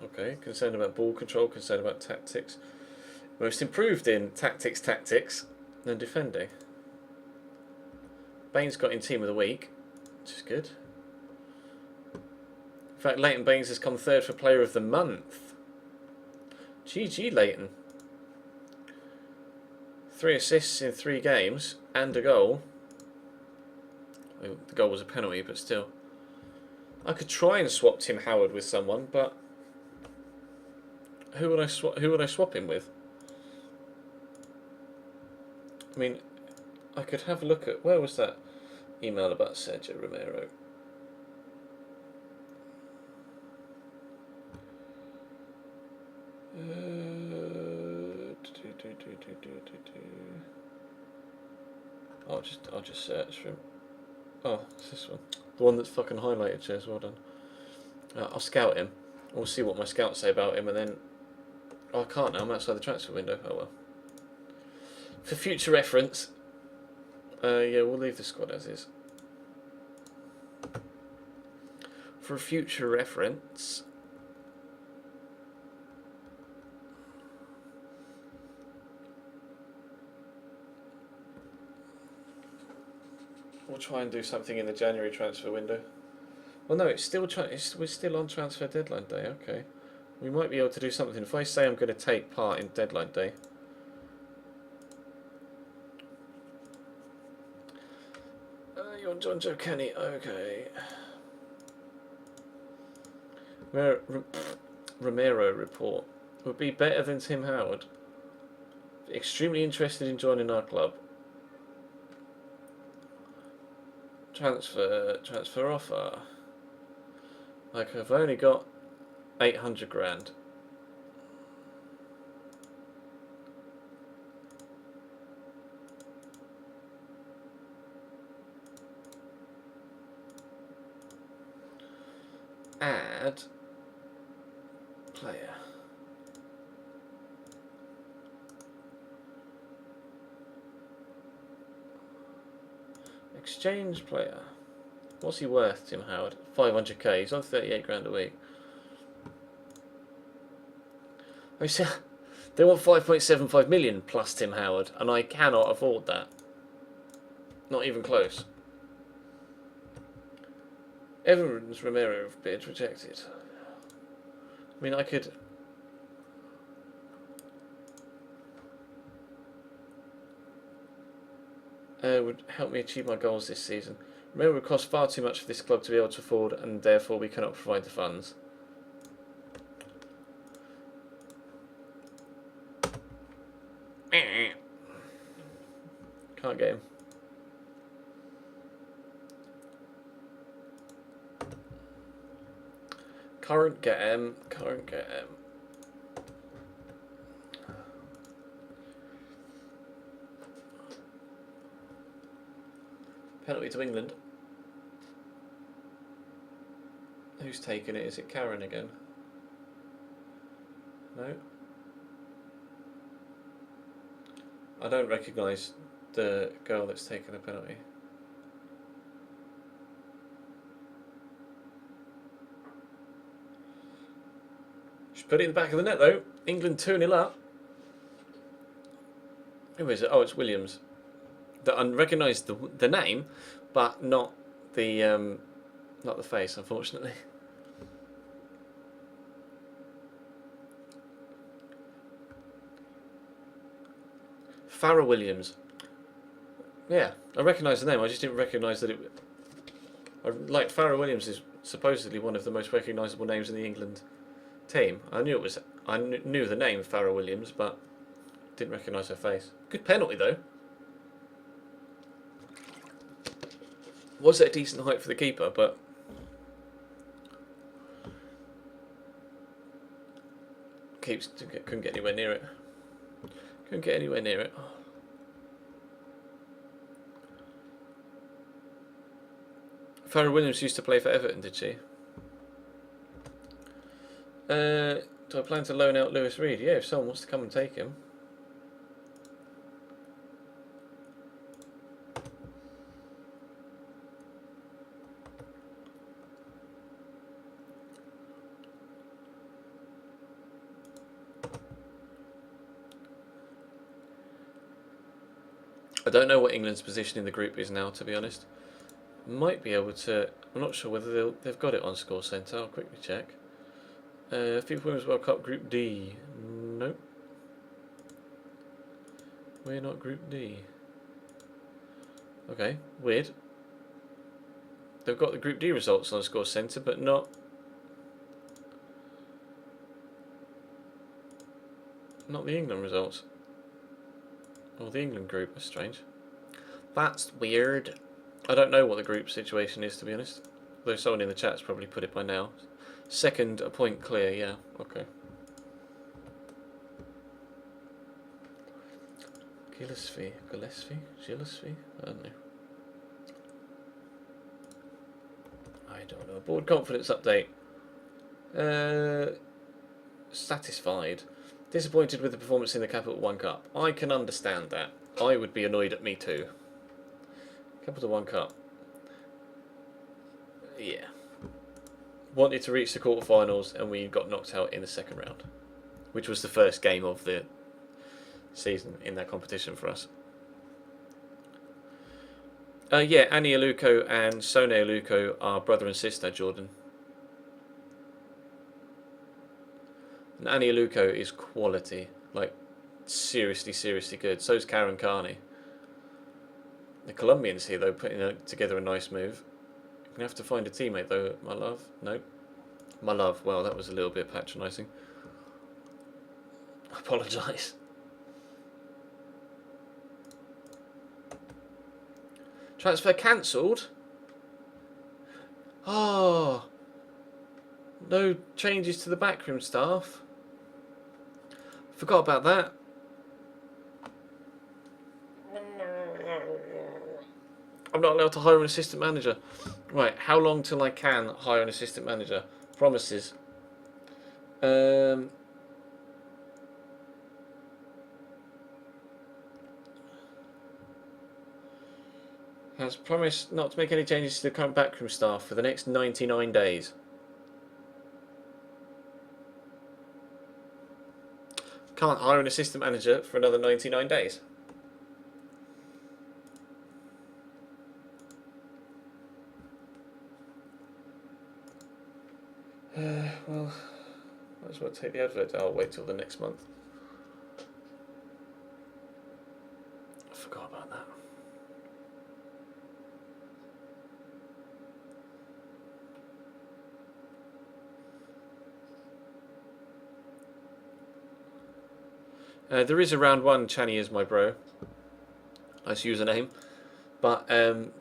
Okay, concerned about ball control, concerned about tactics. Most improved in tactics and defending. Baines got in team of the week, which is good. In fact, Leighton Baines has come third for player of the month. GG Leighton. 3 assists in 3 games and a goal. Well, the goal was a penalty, but still. I could try and swap Tim Howard with someone, but who would I swap him with? I mean, I could have a look at, where was that email about Sergio Romero? I'll just search for him. Oh, it's this one. The one that's fucking highlighted, Cheers, well done. I'll scout him. We'll see what my scouts say about him, and then... Oh, I can't now, I'm outside the transfer window. Oh well. For future reference... yeah, we'll leave the squad as is. For future reference... We'll try and do something in the January transfer window. Well, no, we're still on transfer deadline day. Okay, we might be able to do something. If I say I'm going to take part in deadline day, you're John Joe Kenny. Okay. Romero report would be better than Tim Howard. Extremely interested in joining our club. Transfer offer. Like, I've only got 800 grand. Add player. Exchange player. What's he worth, Tim Howard? 500k. He's on 38 grand a week. I mean, they want 5.75 million plus Tim Howard, and I cannot afford that. Not even close. Evans Romero bid rejected. I mean, I could. Would help me achieve my goals this season. Romero would cost far too much for this club to be able to afford, and therefore we cannot provide the funds. Can't get him. Current get him. Current get him. Penalty to England. Who's taken it? Is it Karen again? No. I don't recognise the girl that's taken the penalty. She's put it in the back of the net though. England 2-0 up. Who is it? Oh, it's Williams. I recognise the name, but not the face, unfortunately. Farrah Williams. Yeah, I recognise the name. I just didn't recognise that it. Like Farrah Williams is supposedly one of the most recognisable names in the England team. I knew it was. I knew the name Farrah Williams, but didn't recognise her face. Good penalty though. Was at a decent height for the keeper, but couldn't get anywhere near it. Couldn't get anywhere near it. Farrah Williams used to play for Everton, did she? Do I plan to loan out Lewis Reed? Yeah, if someone wants to come and take him. I don't know what England's position in the group is now, to be honest. Might be able to. I'm not sure whether they've got it on Score Centre. I'll quickly check. FIFA Women's World Cup Group D. Nope. We're not Group D. Okay, weird. They've got the Group D results on Score Centre, but not the England results. Or the England group. That's strange. That's weird. I don't know what the group situation is, to be honest. Though someone in the chat's probably put it by now. Second, a point clear, yeah. Okay. Gillespie? I don't know. I don't know. Board confidence update. Satisfied. Disappointed with the performance in the Capital One Cup. I can understand that. I would be annoyed at me too. Capital One Cup. Yeah. Wanted to reach the quarterfinals and we got knocked out in the second round, which was the first game of the season in that competition for us. Yeah, Annie Aluko and Sone Aluko are brother and sister, Jordan. And Annie Aluko is quality, like seriously, seriously good. So is Karen Carney. The Colombians here, though, putting together a nice move. You're going to have to find a teammate, though, my love. No. My love. Well, that was a little bit patronising. I apologise. Transfer cancelled? Oh. No changes to the backroom staff. Forgot about that. I'm not allowed to hire an assistant manager. Right, how long till I can hire an assistant manager? Promises. Has promised not to make any changes to the current backroom staff for the next 99 days. Can't hire an assistant manager for another 99 days. Well, might as well take the advert. I'll wait till the next month. I forgot about that. There is a round one, Channy is my bro. Nice username. But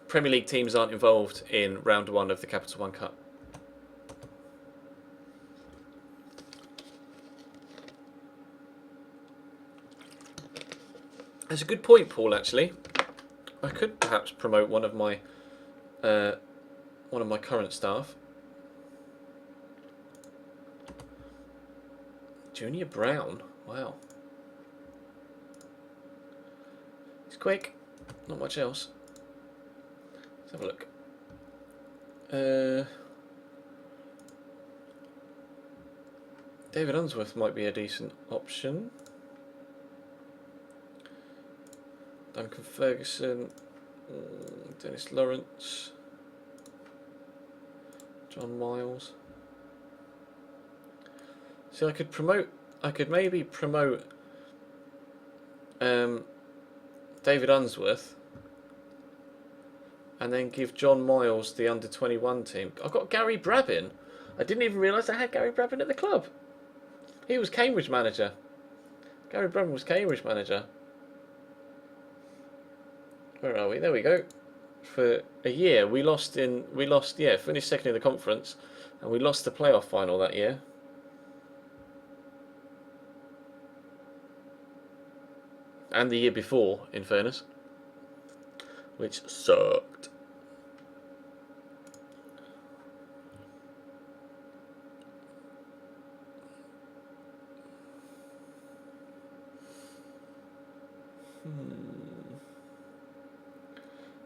Premier League teams aren't involved in round one of the Capital One Cup. That's a good point, Paul, actually. I could perhaps promote one of my current staff. Junior Brown. Wow. He's quick. Not much else. Let's have a look. David Unsworth might be a decent option. Duncan Ferguson, Dennis Lawrence, John Miles. See, I could maybe promote David Unsworth and then give John Miles the under-21 team. I've got Gary Brabin. I didn't even realise I had Gary Brabin at the club. He was Cambridge manager. Gary Brabin was Cambridge manager. Where are we? There we go. For a year, finished second in the conference, and we lost the playoff final that year. And the year before, in fairness, which sucked.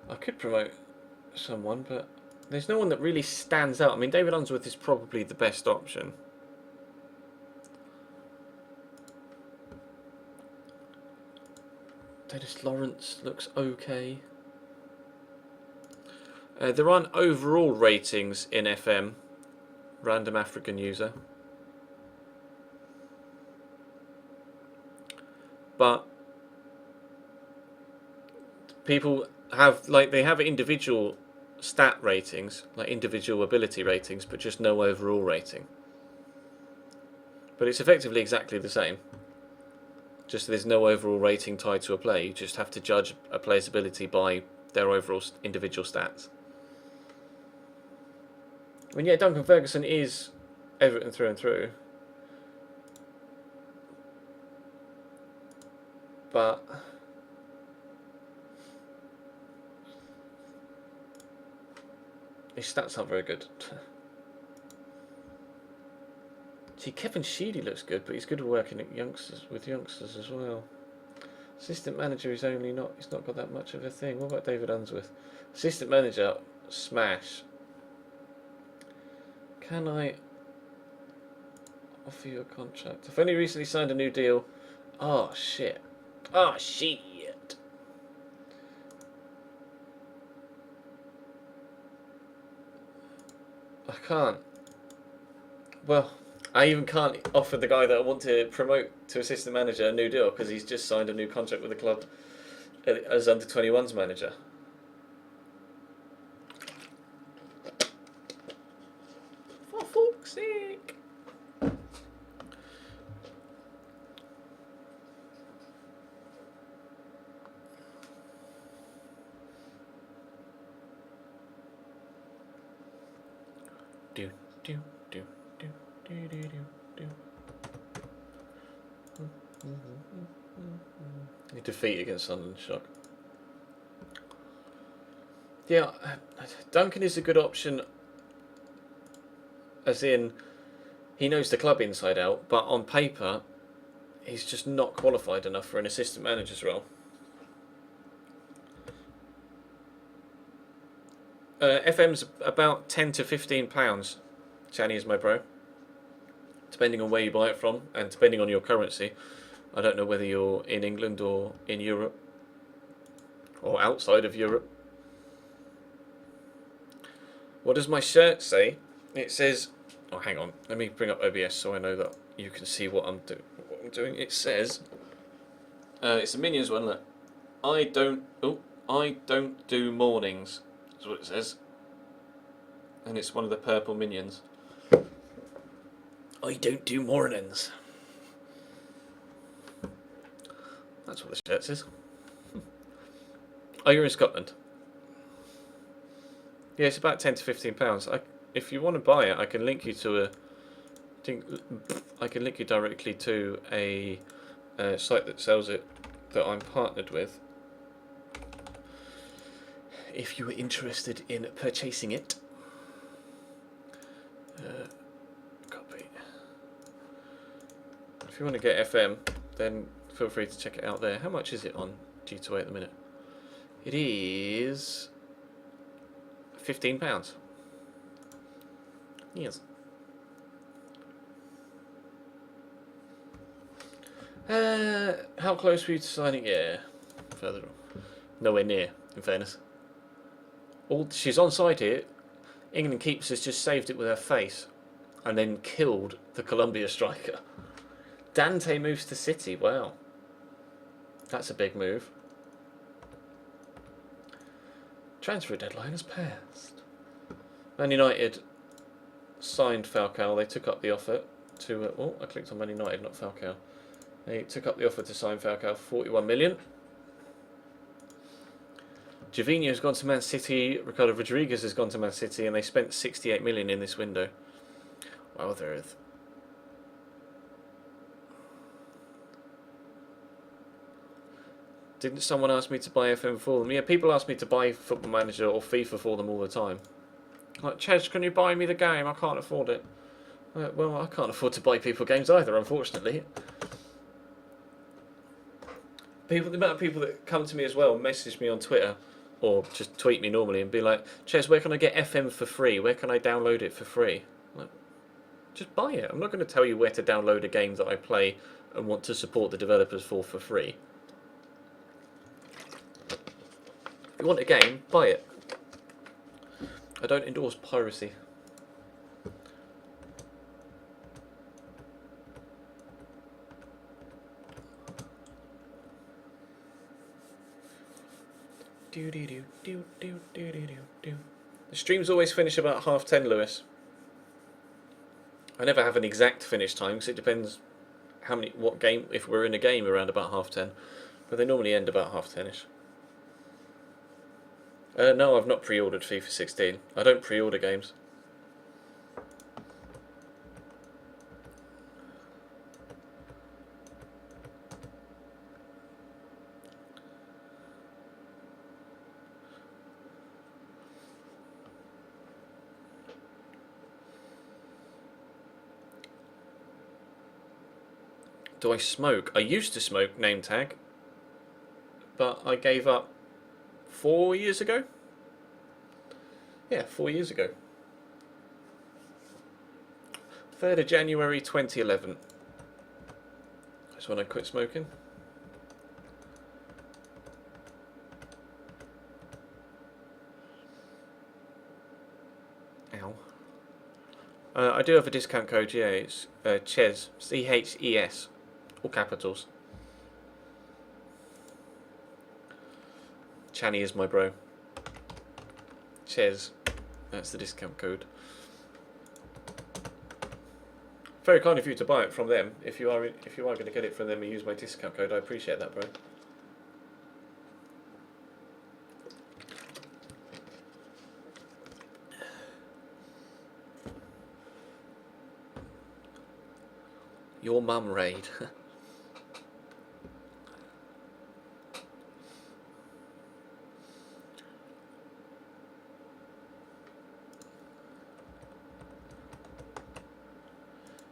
I could promote someone, but there's no one that really stands out. I mean, David Unsworth is probably the best option. Dennis Lawrence looks okay. There aren't overall ratings in FM. Random African user. But people have, they have individual stat ratings, like individual ability ratings, but just no overall rating. But it's effectively exactly the same. Just there's no overall rating tied to a player. You just have to judge a player's ability by their overall individual stats. I mean, yeah, Duncan Ferguson is Everton through and through. But his stats aren't very good. See, Kevin Sheedy looks good, but he's good at working at with youngsters as well. Assistant manager is he's not got that much of a thing. What about David Unsworth? Assistant manager, smash. Can I offer you a contract? I've only recently signed a new deal. Oh shit. Oh shit. I can't. Well, I even can't offer the guy that I want to promote to assistant manager a new deal because he's just signed a new contract with the club as under-21s manager. For fuck's sake. Do, do, do, do, do, do, do. Defeat against Sunderland, shock. Yeah, Duncan is a good option, as in he knows the club inside out, but on paper he's just not qualified enough for an assistant manager's role. FM's about £10 to £15. Channy is my bro. Depending on where you buy it from and depending on your currency. I don't know whether you're in England or in Europe or outside of Europe. What does my shirt say? It says, oh hang on, let me bring up OBS so I know that you can see what I'm doing. It says, it's a Minions one. Look, I don't do mornings. That's what it says. And it's one of the purple Minions. I don't do mornings. That's what the shirt says. Oh, you're in Scotland. Yeah, it's about £10 to £15. If you want to buy it, I can link you to I can link you directly to a site that sells it that I'm partnered with. if you were interested in purchasing it. Copy. If you want to get FM, then feel free to check it out there. How much is it on G2A at the minute? It is £15. Yes. How close were you to signing? Yeah, further on. Nowhere near, in fairness. She's on side here. England keeps has just saved it with her face and then killed the Colombia striker. Dante moves to City. Wow. That's a big move. Transfer deadline has passed. Man United signed Falcao. They took up the offer to... oh, I clicked on Man United, not Falcao. They took up the offer to sign Falcao for 41 million. Gervinho has gone to Man City. Ricardo Rodriguez has gone to Man City, and they spent 68 million in this window. Wow, there is. Didn't someone ask me to buy FM for them? Yeah, people ask me to buy Football Manager or FIFA for them all the time. Like, Ches, can you buy me the game? I can't afford it. Well, I can't afford to buy people games either, unfortunately. The amount of people that come to me as well, message me on Twitter, or just tweet me normally and be like, Ches, where can I get FM for free? Where can I download it for free? Like, just buy it. I'm not going to tell you where to download a game that I play and want to support the developers for free. If you want a game, buy it. I don't endorse piracy. The streams always finish about 10:30, Lewis. I never have an exact finish time because it depends what game, if we're in a game around about 10:30, but they normally end about 10:30ish. No, I've not pre-ordered FIFA 16. I don't pre-order games. Do I smoke? I used to smoke, name tag, but I gave up 4 years ago? Yeah, 4 years ago. 3rd of January 2011. That's when I quit smoking. Ow. I do have a discount code, yeah, it's CHES, C-H-E-S, all capitals. Channy is my bro. CHES, that's the discount code. Very kind of you to buy it from them. If you are going to get it from them and use my discount code, I appreciate that, bro. Your mum raid.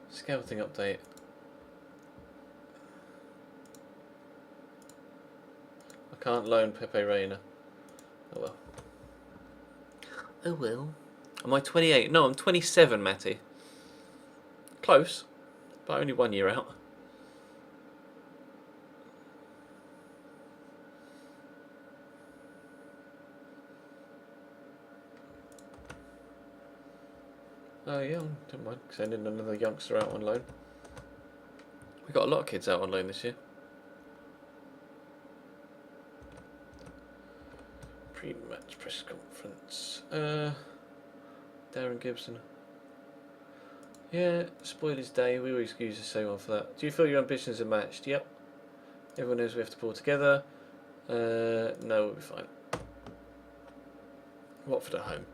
Scouting update. I can't loan Pepe Reina. Oh well. Oh well. Am I 28? No, I'm 27, Matty. Close, but only 1 year out. Oh yeah, don't mind sending another youngster out on loan. We got a lot of kids out on loan this year. Pre-match press conference. Darren Gibson. Yeah, spoilers day. We always use the same one for that. Do you feel your ambitions are matched? Yep. Everyone knows we have to pull together. No, we'll be fine. Watford at home.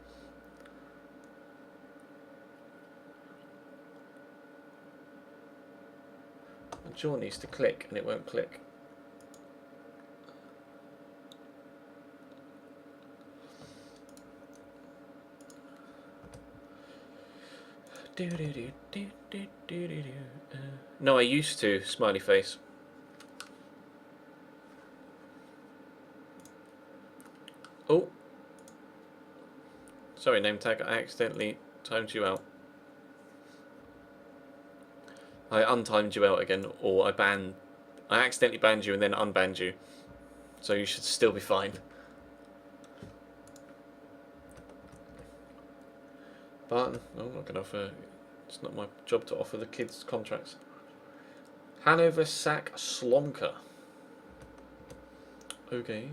My jaw needs to click and it won't click. No, I used to. Smiley face. Oh. Sorry, name tag. I accidentally timed you out. I untimed you out again, or I accidentally banned you and then unbanned you. So you should still be fine. But no, I'm not going to offer. It's not my job to offer the kids contracts. Hanover sack Slonker. Okay.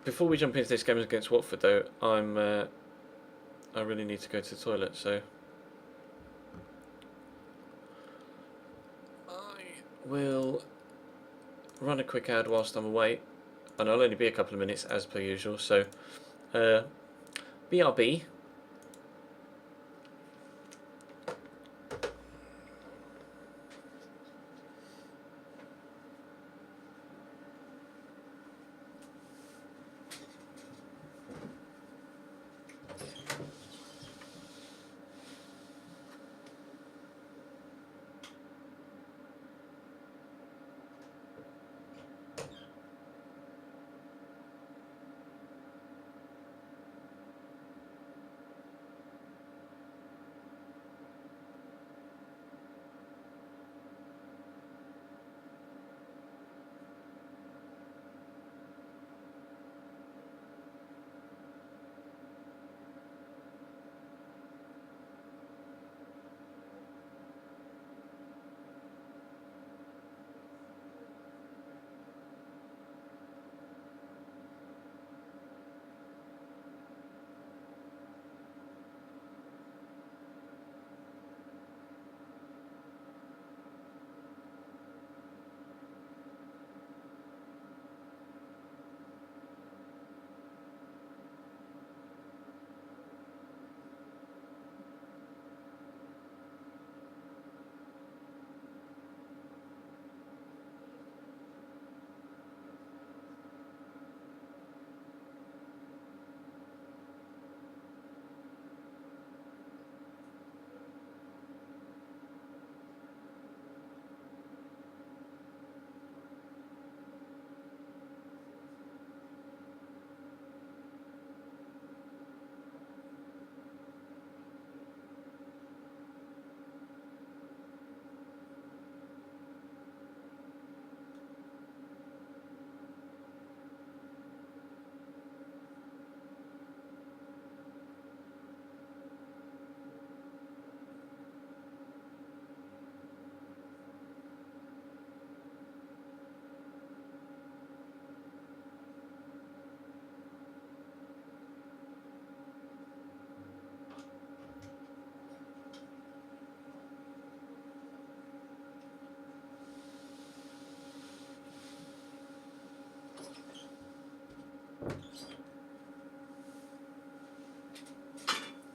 Before we jump into this game against Watford, though, I really need to go to the toilet, so I will run a quick ad whilst I'm away, and I'll only be a couple of minutes as per usual. So, BRB.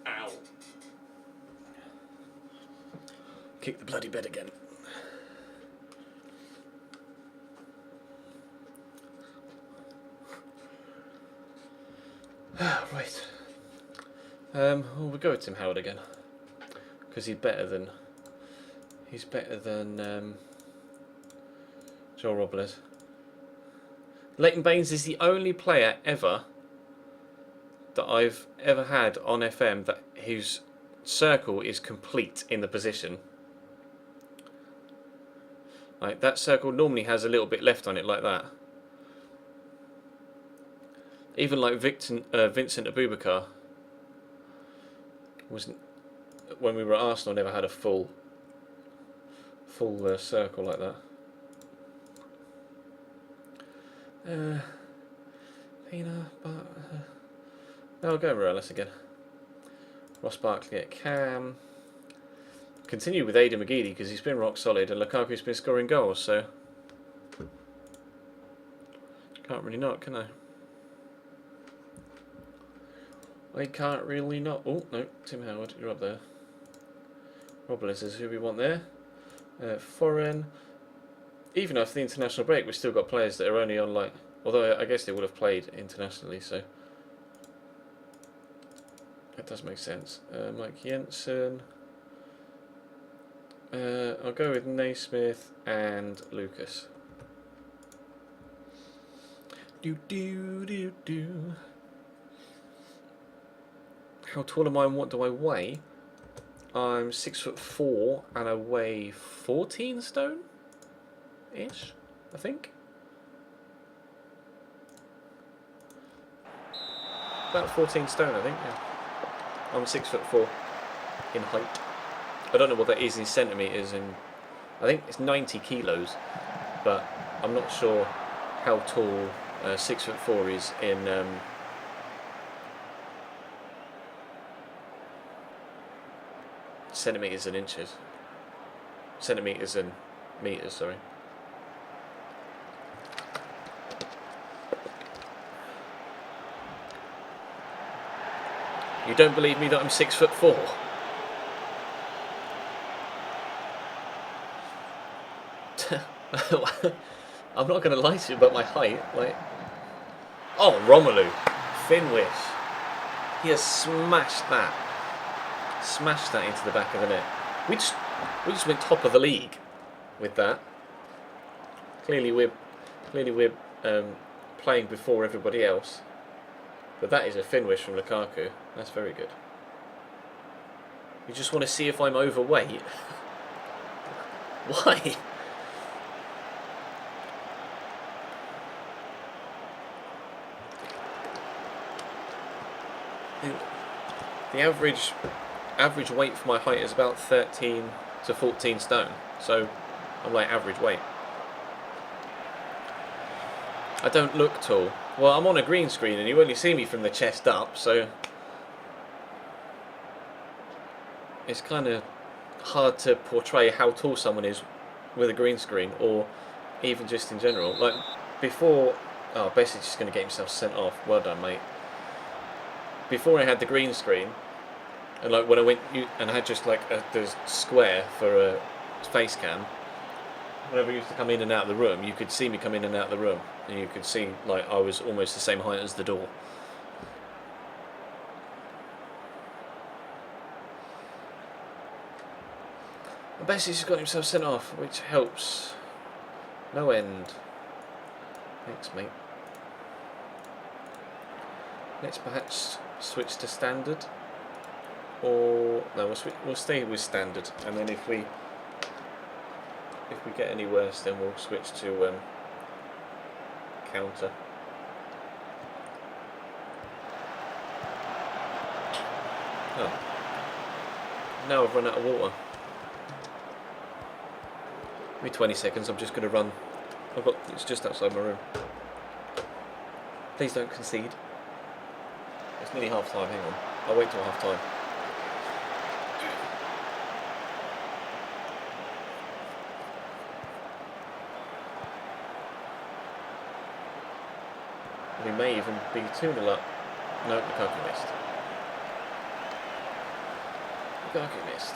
Ow. Kick the bloody bed again. Right. Well, we'll go with Tim Howard again, because he's better than Joel Robles. Leighton Baines is the only player ever that I've ever had on FM that whose circle is complete in the position. Like, that circle normally has a little bit left on it, like that. Even like Vincent Abubakar wasn't, when we were at Arsenal, never had a full circle like that. Pina, but no, I'll go Morales again. Ross Barkley at Cam. Continue with Aidan McGeady because he's been rock solid, and Lukaku's been scoring goals, so can't really not, can I? I can't really not. Oh no, Tim Howard, you're up there. Robles is who we want there. Foreign. Even after the international break, we've still got players that are only on, like, although I guess they would have played internationally, so that does make sense. Mike Jensen. I'll go with Naismith and Lucas. How tall am I and what do I weigh? I'm 6'4" and I weigh 14 stone ish, I think. About 14 stone, I think. Yeah. I'm 6'4" in height. I don't know what that is in centimeters. I think it's 90 kilos, but I'm not sure how tall 6'4" is in centimeters and inches. Centimeters and meters, sorry. You don't believe me that I'm 6'4"? I'm not going to lie to you about my height. Like, oh, Romelu, Finwish, he has smashed that into the back of the net. We just went top of the league with that. Clearly we're playing before everybody else. But that is a Finwish from Lukaku. That's very good. You just want to see if I'm overweight? Why? The average weight for my height is about 13 to 14 stone. So I'm like average weight. I don't look tall. Well, I'm on a green screen and you only see me from the chest up, so it's kind of hard to portray how tall someone is with a green screen, or even just in general. Like before, oh, basically just going to get himself sent off. Well done, mate. Before I had the green screen, and like when I went and I had just like the square for a face cam, whenever I used to come in and out of the room, you could see me come in and out of the room, and you could see like I was almost the same height as the door. And basically he's got himself sent off, which helps no end. Thanks, mate. Let's perhaps switch to standard, or no, we'll stay with standard, and then if we get any worse, then we'll switch to counter. Oh, now I've run out of water. Give me 20 seconds. I'm just going to run. It's just outside my room. Please don't concede. It's nearly half time. Hang on. I'll wait till half time. We may even be 2-0 up. No, Lukaku missed. Lukaku missed.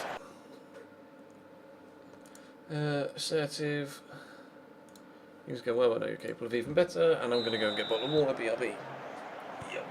Assertive. Things go well. I know you're capable of even better, and I'm going to go and get a bottle of water. BRB. Yep.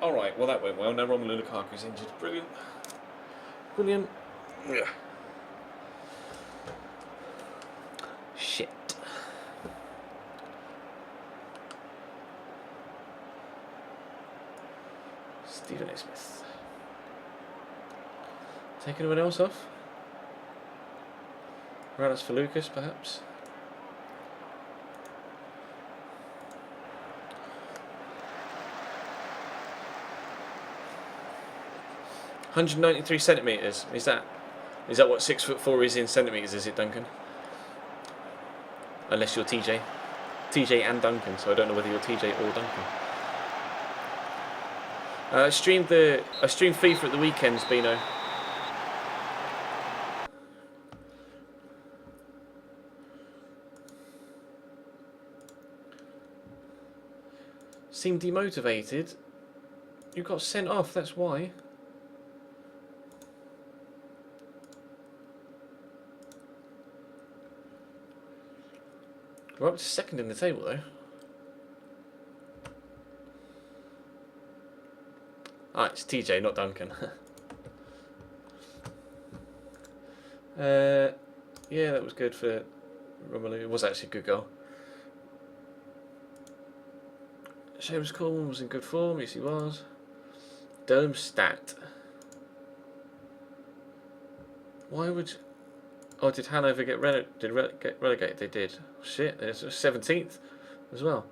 Alright, well that went well. Now Romelu Lukaku's injured. Brilliant. Brilliant. Yeah. Shit. Stephen A. Smith. Take anyone else off? Ranas for Lucas, perhaps? 193 centimetres. Is that what 6'4" is in centimetres? Is it, Duncan? Unless you're TJ. TJ and Duncan, so I don't know whether you're TJ or Duncan. I streamed FIFA at the weekends, Bino. Seemed demotivated. You got sent off, that's why. We're up to second in the table though. Ah, it's TJ, not Duncan. Yeah, that was good for Romelu. It was actually a good goal. Seamus Coleman was in good form, yes he was. Darmstadt. Why would... Oh, did Hanover get relegated? They did. Shit, it's 17th as well.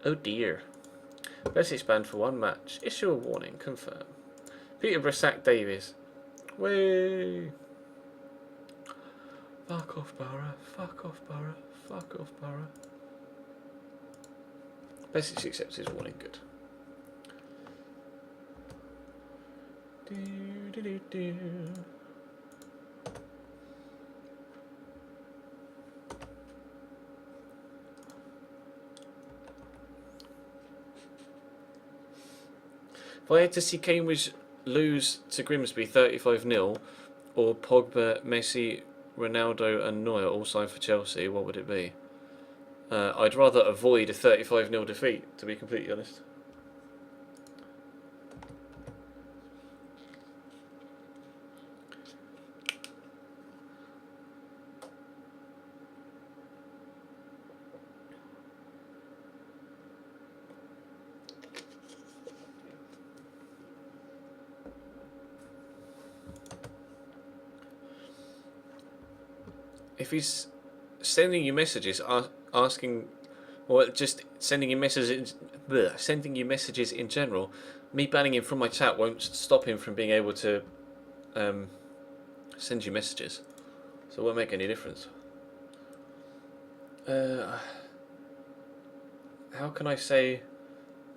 Oh dear. Message banned for 1 match. Issue a warning. Confirm. Peterborough sacked Davies. Way. Fuck off, Borough. Fuck off, Borough. Fuck off, Borough. Message accepts his warning. Good. Do do do do. If I had to see Cambridge lose to Grimsby 35-0, or Pogba, Messi, Ronaldo and Neuer all signed for Chelsea, what would it be? I'd rather avoid a 35-0 defeat, to be completely honest. If he's sending you messages asking, or just sending you messages, sending you messages in general, me banning him from my chat won't stop him from being able to send you messages. So it won't make any difference. How can I say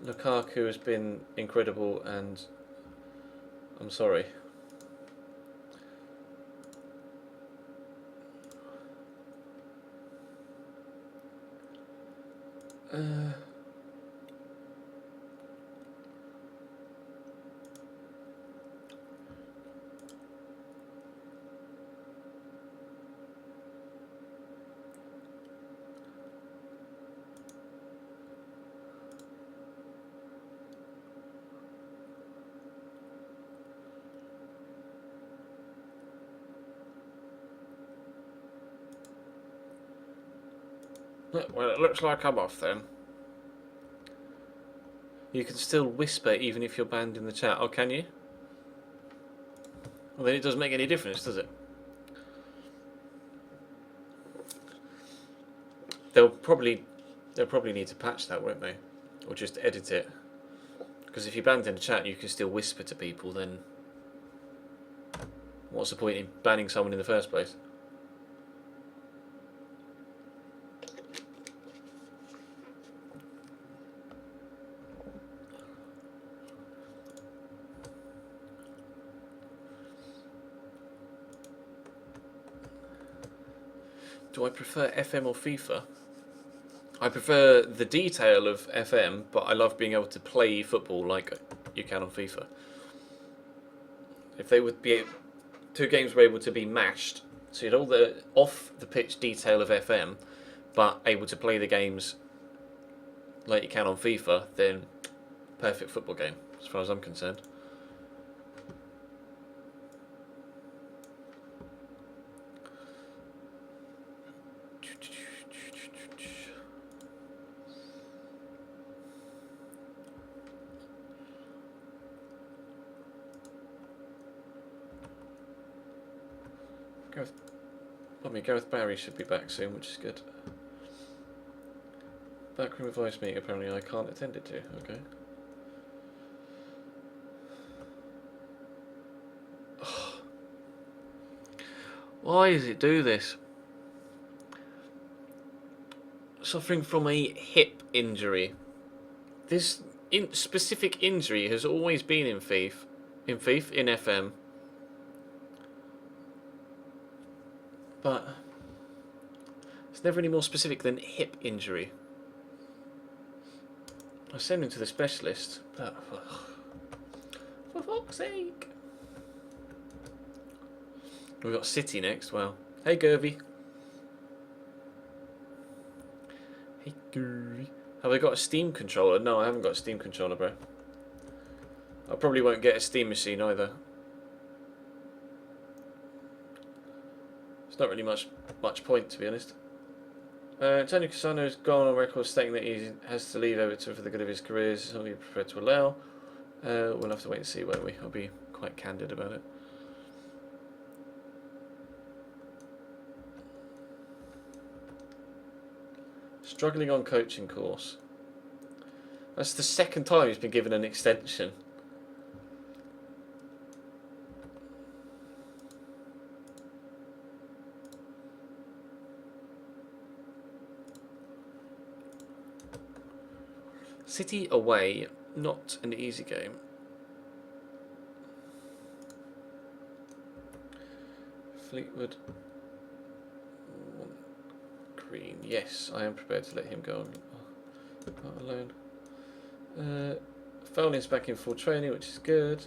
Lukaku has been incredible and I'm sorry? Well, it looks like I'm off then. You can still whisper even if you're banned in the chat. Oh, can you? Well, then it doesn't make any difference, does it? They'll probably need to patch that, won't they? Or just edit it. Because if you're banned in the chat, you can still whisper to people. Then what's the point in banning someone in the first place? Do I prefer FM or FIFA? I prefer the detail of FM, but I love being able to play football like you can on FIFA. If they would be, two games were able to be mashed, so you had all the off the pitch detail of FM, but able to play the games like you can on FIFA, then perfect football game, as far as I'm concerned. Gareth Barry should be back soon, which is good. Backroom advice meeting, apparently I can't attend it to. Okay. Why does it do this? Suffering from a hip injury. This specific injury has always been in FM. But it's never any more specific than hip injury. I send him to the specialist, but for fuck's sake. We've got City next. Well, hey Gervy. Hey Gervy. Have I got a Steam controller? No, I haven't got a Steam controller, bro. I probably won't get a Steam machine either. It's not really much point, to be honest. Antonio Cassano's gone on record stating that he has to leave Everton for the good of his career. It's something he's prepared to allow. We'll have to wait and see, won't we? I'll be quite candid about it. Struggling on coaching course. That's the second time he's been given an extension. City away, not an easy game. Fleetwood. Green. Yes, I am prepared to let him go on alone. Fouling's back in full training, which is good.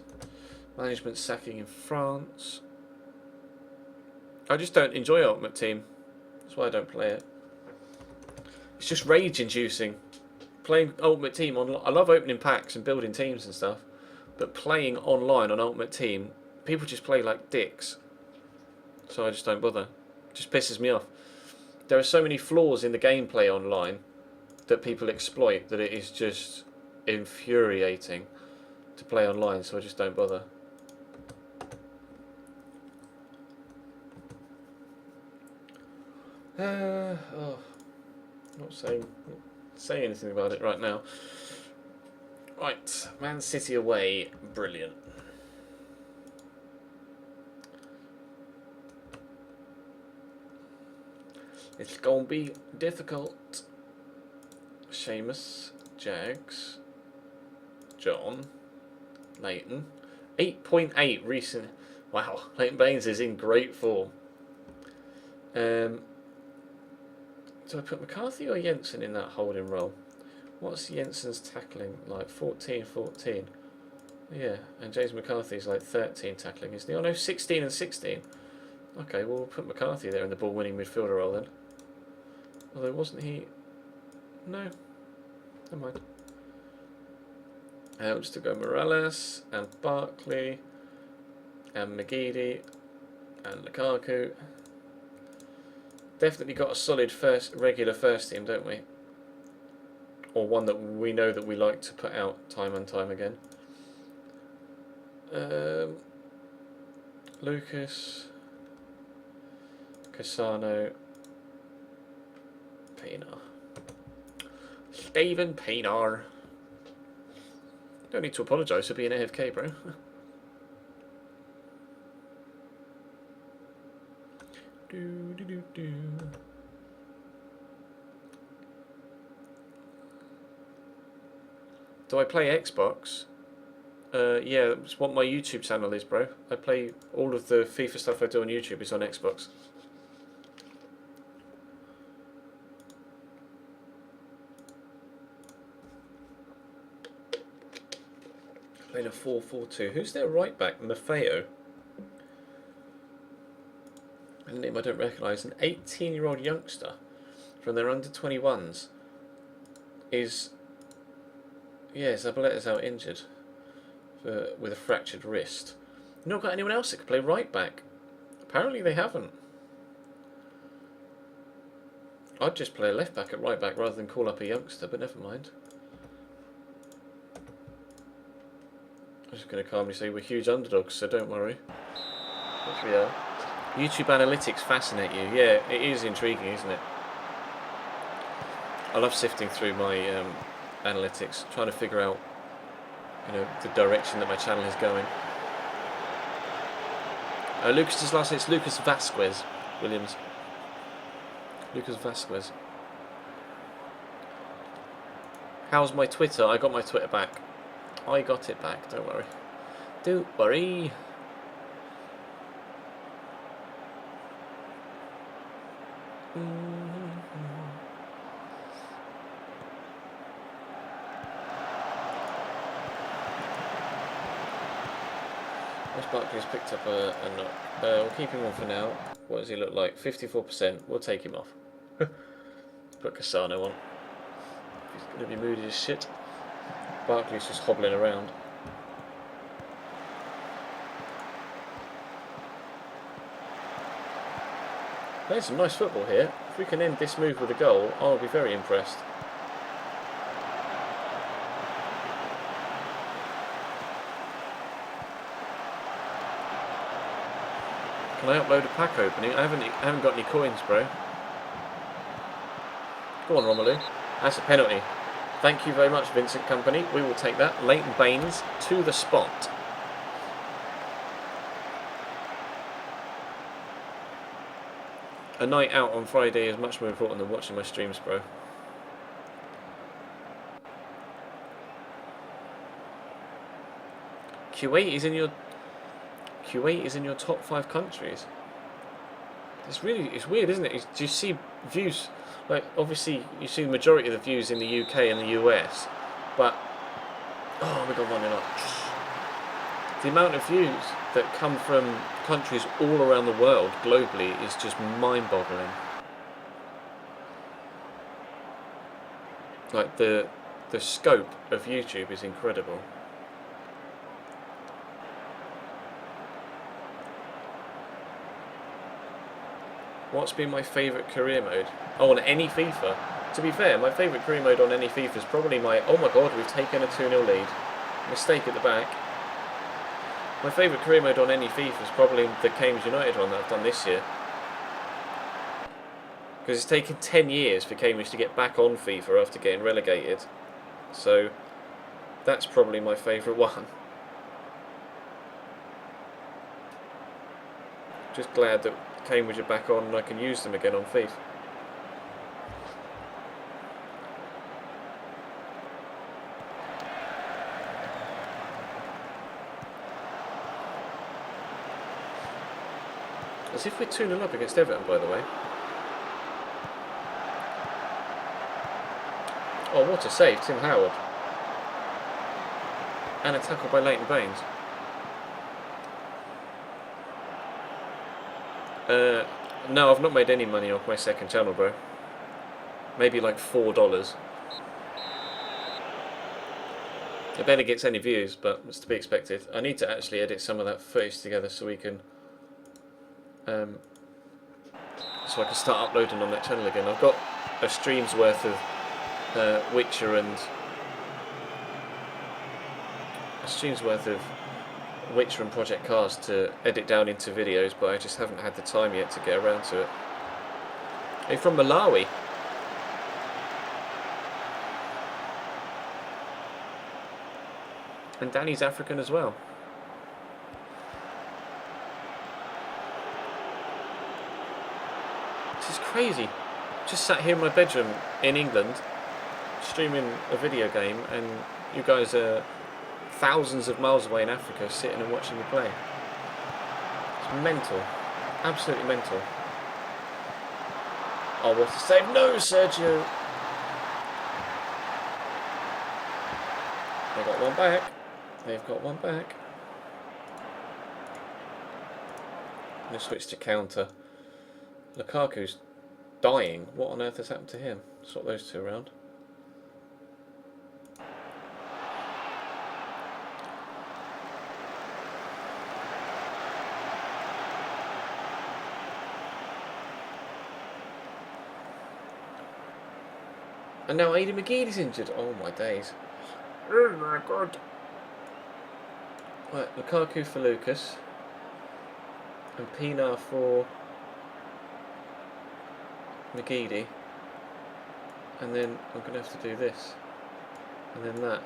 Management sacking in France. I just don't enjoy Ultimate Team. That's why I don't play it. It's just rage-inducing. Playing Ultimate Team online. I love opening packs and building teams and stuff, but playing online on Ultimate Team, people just play like dicks. So I just don't bother. It just pisses me off. There are so many flaws in the gameplay online that people exploit that it is just infuriating to play online, so I just don't bother. Not saying anything about it right now. Right, Man City away, brilliant. It's gonna be difficult. Seamus, Jags, John, Leighton. 8.8 recent. Wow, Leighton Baines is in great form. Do I put McCarthy or Jensen in that holding role? What's Jensen's tackling like? 14-14. Yeah, and James McCarthy's like 13 tackling, isn't he? Oh no, 16 and 16. Okay, well we'll put McCarthy there in the ball-winning midfielder role then. Although wasn't he? No, never mind. Just to go Morales and Barkley and McGeady and Lukaku. Definitely got a solid regular first team, don't we? Or one that we know that we like to put out time and time again. Lucas, Cassano, Pienaar. Steven Pienaar. Don't need to apologise for being AFK, bro. Do I play Xbox? Yeah, that's what my YouTube channel is, bro. I play all of the FIFA stuff I do on YouTube is on Xbox. Playing a 4-4-2. Who's their right back? Maffeo. A name I don't recognise. An 18-year-old youngster from their under-21s is... Yeah, Zabaleta's out injured with a fractured wrist. Not got anyone else that could play right back. Apparently they haven't. I'd just play a left back at right back rather than call up a youngster, but never mind. I'm just going to calmly say we're huge underdogs, so don't worry. Which we are. YouTube analytics fascinate you. Yeah, it is intriguing, isn't it? I love sifting through my analytics, trying to figure out, you know, the direction that my channel is going. Lucas's last name is Lucas Vasquez Williams. Lucas Vasquez. How's my Twitter? I got my Twitter back. I got it back, don't worry. Don't worry. Ross Barkley's picked up a knock. We'll keep him on for now. What does he look like? 54%. We'll take him off. Put Cassano on. He's going to be moody as shit. Barkley's just hobbling around. Playing some nice football here. If we can end this move with a goal, I'll be very impressed. Can I upload a pack opening? I haven't got any coins, bro. Go on, Romelu. That's a penalty. Thank you very much, Vincent Company. We will take that. Leighton Baines to the spot. A night out on Friday is much more important than watching my streams, bro. Kuwait is in your top 5 countries. It's weird, isn't it? Do you see views? Like, obviously, you see the majority of the views in the UK and the US, but oh, we got 1-0 up. The amount of views that come from countries all around the world globally is just mind-boggling. Like the scope of YouTube is incredible. What's been my favourite career mode? Oh, on any FIFA. To be fair, my favourite career mode on any FIFA is probably my... Oh my god, we've taken a 2-0 lead. Mistake at the back. My favourite career mode on any FIFA is probably the Cambridge United one that I've done this year. Because it's taken 10 years for Cambridge to get back on FIFA after getting relegated. So, that's probably my favourite one. Just glad that Cambridge are back on and I can use them again on FIFA. As if we're 2-0 up against Everton, by the way. Oh, what a save, Tim Howard. And a tackle by Leighton Baines. No, I've not made any money off my second channel, bro. Maybe like $4. It barely gets any views, but it's to be expected. I need to actually edit some of that footage together so we can... so I can start uploading on that channel again. I've got a stream's worth of Witcher and... Project Cars to edit down into videos, but I just haven't had the time yet to get around to it. Are you from Malawi? And Danny's African as well. This is crazy. Just sat here in my bedroom in England, streaming a video game, and you guys are thousands of miles away in Africa sitting and watching me play. It's mental. Absolutely mental. Oh, what a save. No, Sergio! They got one back. They've got one back. I'm going to switch to counter. Lukaku's dying. What on earth has happened to him? Swap those two around. And now Aidan McGee is injured. Oh my days. Oh my god. Right, Lukaku for Lucas. And Pienaar for McGeady. And then I'm going to have to do this. And then that.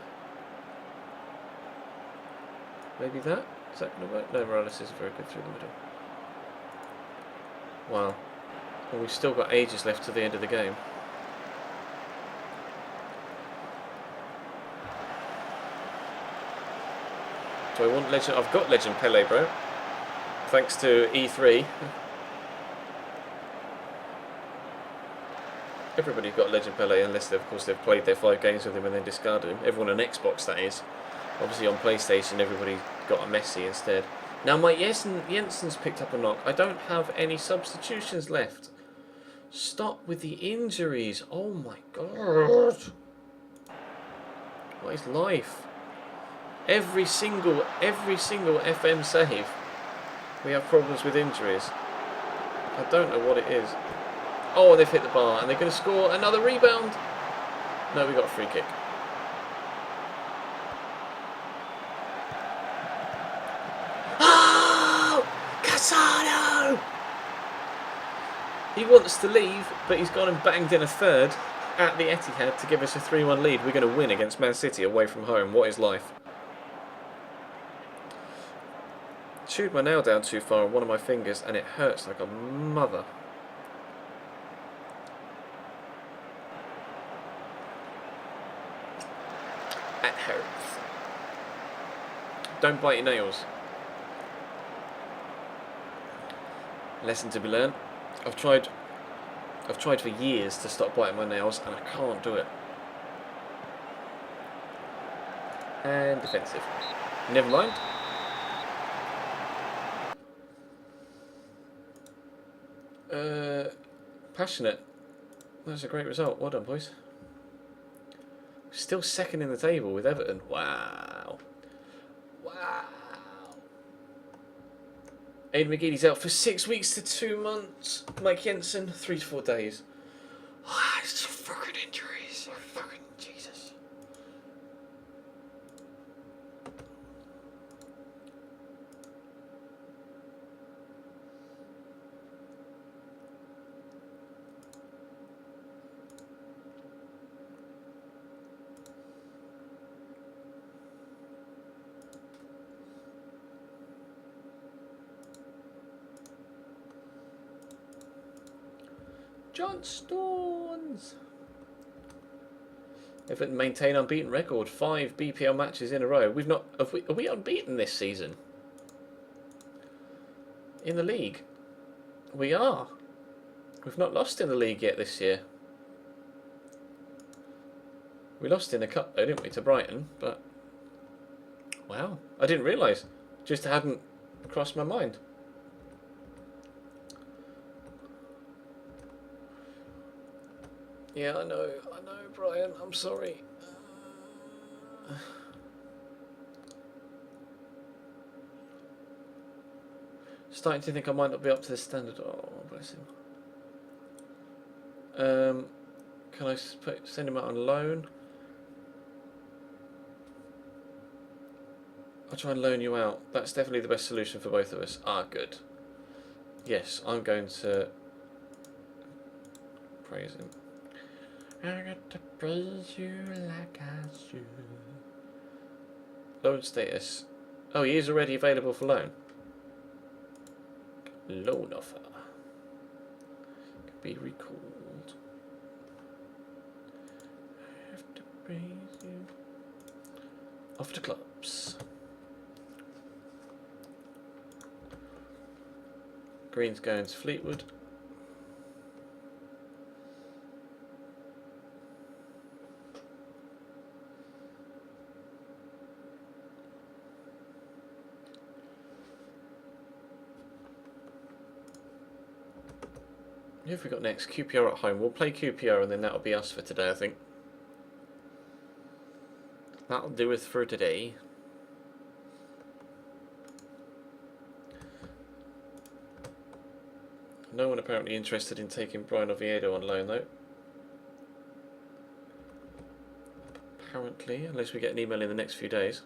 Maybe that? Is that going to work? No, Morales is very good through the middle. Wow. Well, we've still got ages left to the end of the game. Do I want Legend? I've got Legend Pele, bro. Thanks to E3. Everybody's got Legend Pele, unless, of course, they've played their 5 games with him and then discarded him. Everyone on Xbox, that is. Obviously, on PlayStation, everybody got a Messi instead. Now, my Jensen's picked up a knock. I don't have any substitutions left. Stop with the injuries. Oh my god. What is life? Every single FM save, we have problems with injuries. I don't know what it is. Oh, they've hit the bar, and they're going to score another rebound. No, we got a free kick. Oh! Casado! He wants to leave, but he's gone and banged in a third at the Etihad to give us a 3-1 lead. We're going to win against Man City away from home. What is life? Chewed my nail down too far on one of my fingers, and it hurts like a mother. It hurts. Don't bite your nails. Lesson to be learned. I've tried for years to stop biting my nails, and I can't do it. And defensive. Never mind. Passionate. That's a great result. Well done, boys. Still second in the table with Everton. Wow. Wow. Aidan McGeady's out for 6 weeks to 2 months. Mike Jensen, 3 to 4 days. Ah, it's just fucking injuries. Fucking Jesus. John Stones. Everton maintain unbeaten record, 5 BPL matches in a row. We've not. Are we unbeaten this season? In the league, we are. We've not lost in the league yet this year. We lost in the cup though, didn't we, to Brighton? But wow, I didn't realise. Just hadn't crossed my mind. Yeah, I know, Brian. I'm sorry. Starting to think I might not be up to the standard. Oh, bless him. Can I send him out on loan? I'll try and loan you out. That's definitely the best solution for both of us. Ah, good. Yes, I'm going to praise him. I got to praise you like I should. Loan status. Oh, he is already available for loan. Loan offer. Could be recalled. I have to praise you. Off to clubs. Green's going to Fleetwood. Who have we got next? QPR at home. We'll play QPR and then that'll be us for today, I think. That'll do us for today. No one apparently interested in taking Brian Oviedo on loan though. Apparently, unless we get an email in the next few days.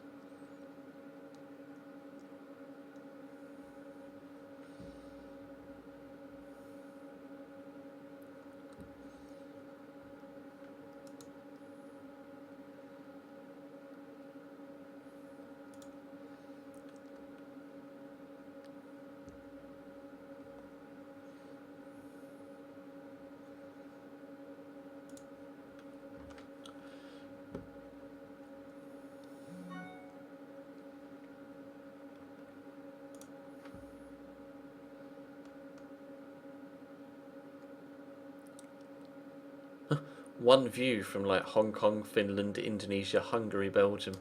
One view from like Hong Kong, Finland, Indonesia, Hungary, Belgium.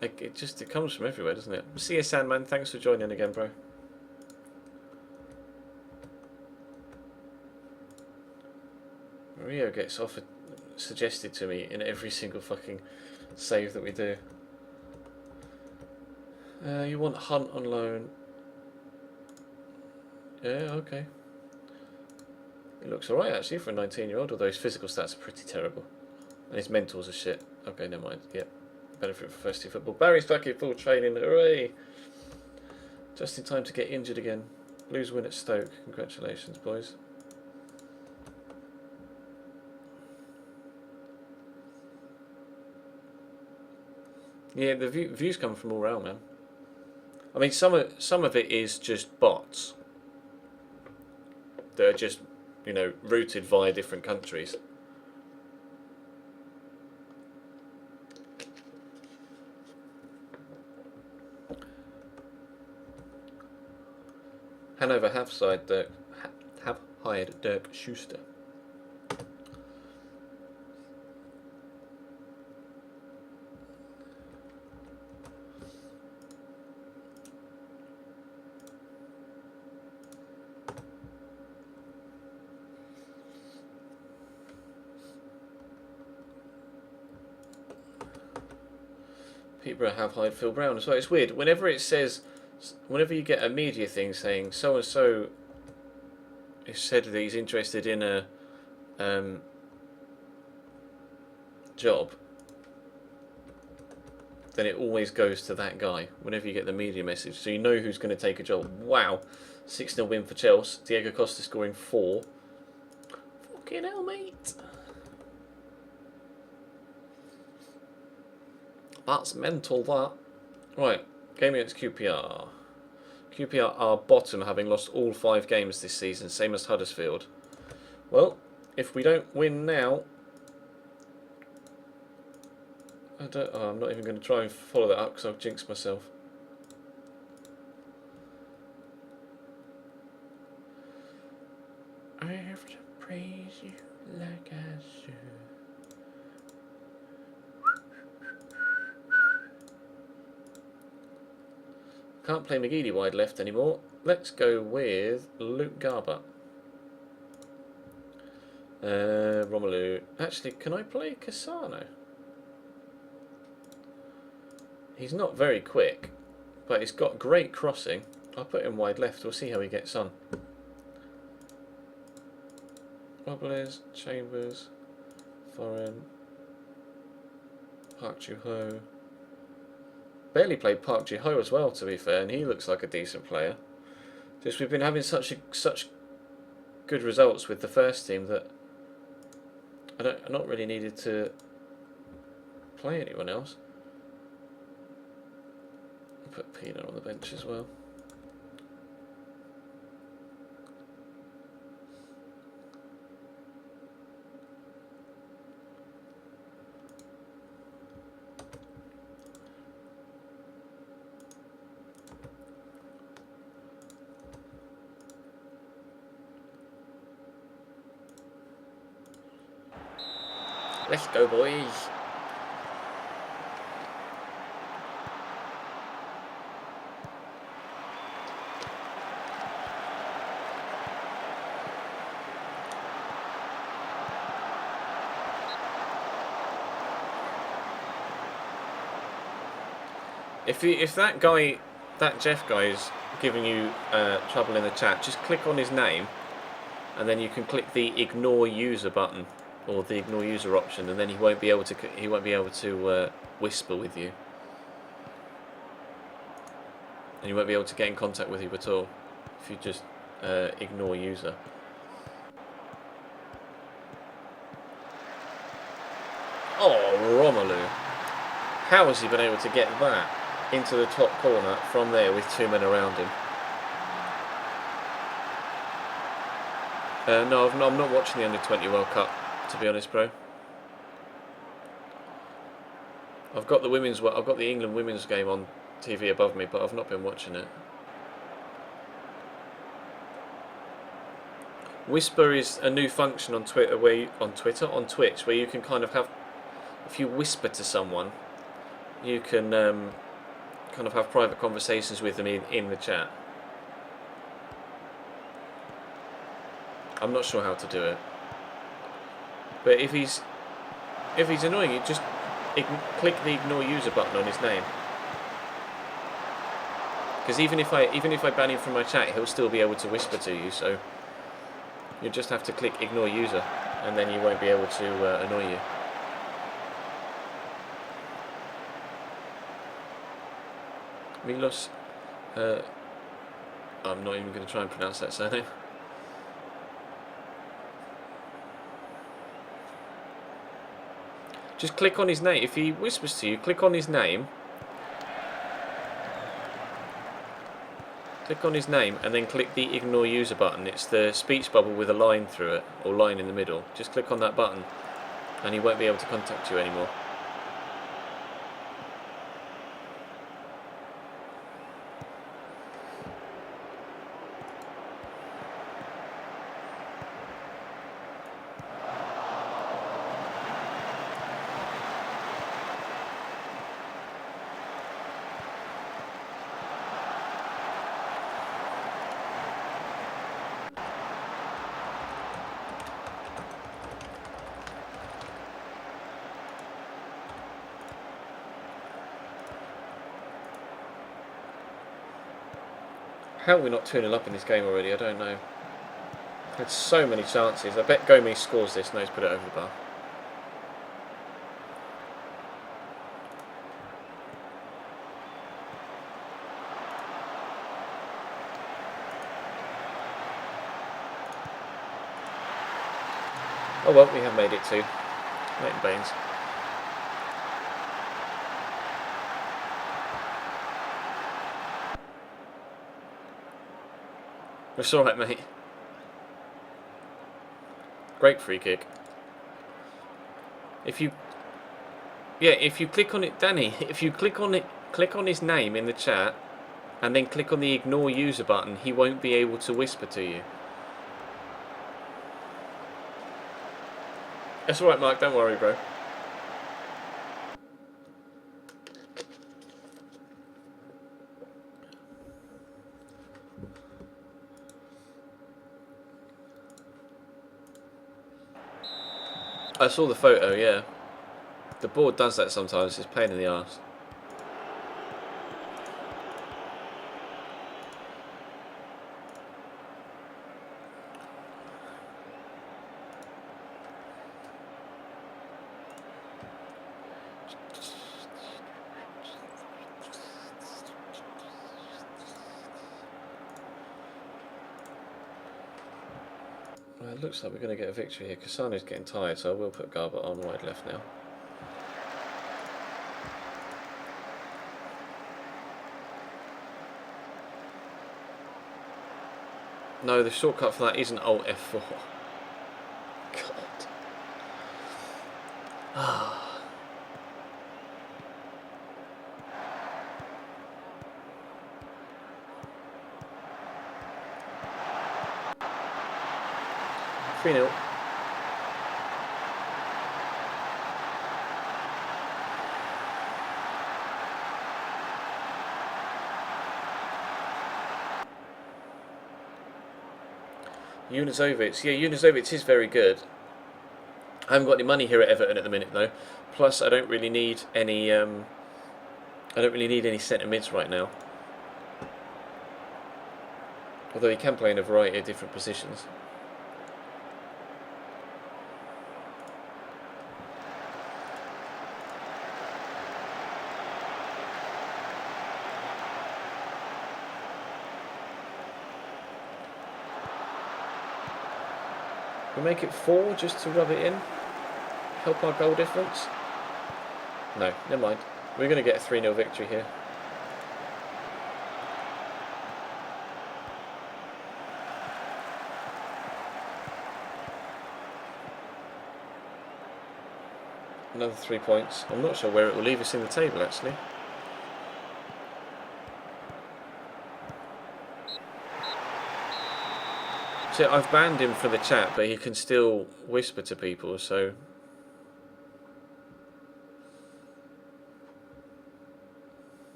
It comes from everywhere, doesn't it? See you, Sandman. Thanks for joining again, bro. Rio gets suggested to me in every single fucking save that we do. You want Hunt on loan? Yeah, okay. He looks alright actually for a 19-year-old, although his physical stats are pretty terrible. And his mentals are shit. Okay, never mind. Yep. Benefit for first year football. Barry's back in full training. Hooray! Just in time to get injured again. Blues win at Stoke. Congratulations, boys. Yeah, the views come from all around, man. I mean, some of it is just bots that are just, you know, routed via different countries. Hanover have hired Dirk Schuster. Peterborough have hired Phil Brown as well. It's weird. Whenever it says, whenever you get a media thing saying so and so is said that he's interested in a job, then it always goes to that guy. Whenever you get the media message, so you know who's going to take a job. Wow, 6-0 win for Chelsea. Diego Costa scoring 4. Fucking hell, mate. That's mental, that. Right, game against QPR. QPR are bottom, having lost all 5 games this season, same as Huddersfield. Well, if we don't win now... I'm not even going to try and follow that up because I've jinxed myself. I have to praise you like I should. Can't play McGeady wide left anymore. Let's go with Luke Garbutt. Romelu. Actually, can I play Cassano? He's not very quick, but he's got great crossing. I'll put him wide left. We'll see how he gets on. Robles, Chambers, Foreign, Park Joo-ho. Barely played Park Ji-ho as well, to be fair, and he looks like a decent player. Just we've been having such good results with the first team that I'm not really needed to play anyone else. I'll put Pino on the bench as well. Let's go, boys. If that guy, that Jeff guy, is giving you trouble in the chat, just click on his name, and then you can click the ignore user button. Or the ignore user option, and then he won't be able to whisper with you, and you won't be able to get in contact with you at all if you just ignore user. Oh, Romelu! How has he been able to get that into the top corner from there with 2 men around him? No, I'm not watching the Under-20 World Cup, to be honest, bro. I've got the England women's game on TV above me, but I've not been watching it. Whisper is a new function on Twitter, on Twitch, where you can kind of have, if you whisper to someone, you can kind of have private conversations with them in the chat. I'm not sure how to do it, but if he's annoying you, just click the ignore user button on his name. Because even if I ban him from my chat, he'll still be able to whisper to you. So you just have to click ignore user, and then he won't be able to annoy you. Milos, I'm not even going to try and pronounce that surname. Just click on his name. If he whispers to you, click on his name. Click on his name and then click the ignore user button. It's the speech bubble with a line through it, or line in the middle. Just click on that button and he won't be able to contact you anymore. How are we not 2-0 up in this game already? I don't know. Had so many chances. I bet Gomez scores this and he's put it over the bar. Oh well, we have made it too. Leighton Baines. It's alright, mate. Great free kick. If you click on it, Danny, if you click on it, click on his name in the chat and then click on the ignore user button, he won't be able to whisper to you. That's alright, Mark, don't worry, bro. I saw the photo, yeah. The board does that sometimes, it's a pain in the arse. Well, it looks like we're going to get a victory here. Cassano's getting tired, so I will put Garbutt on wide left now. No, the shortcut for that isn't Alt F4. God. Ah. 3-0. Unizovic. Yeah, Unizovic is very good. I haven't got any money here at Everton at the minute though. Plus, I don't really need any. I don't really need any centre mids right now. Although he can play in a variety of different positions. We make it 4 just to rub it in, help our goal difference. No, never mind. We're going to get a 3-0 victory here. Another 3 points. I'm not sure where it will leave us in the table actually. So I've banned him for the chat, but he can still whisper to people, so...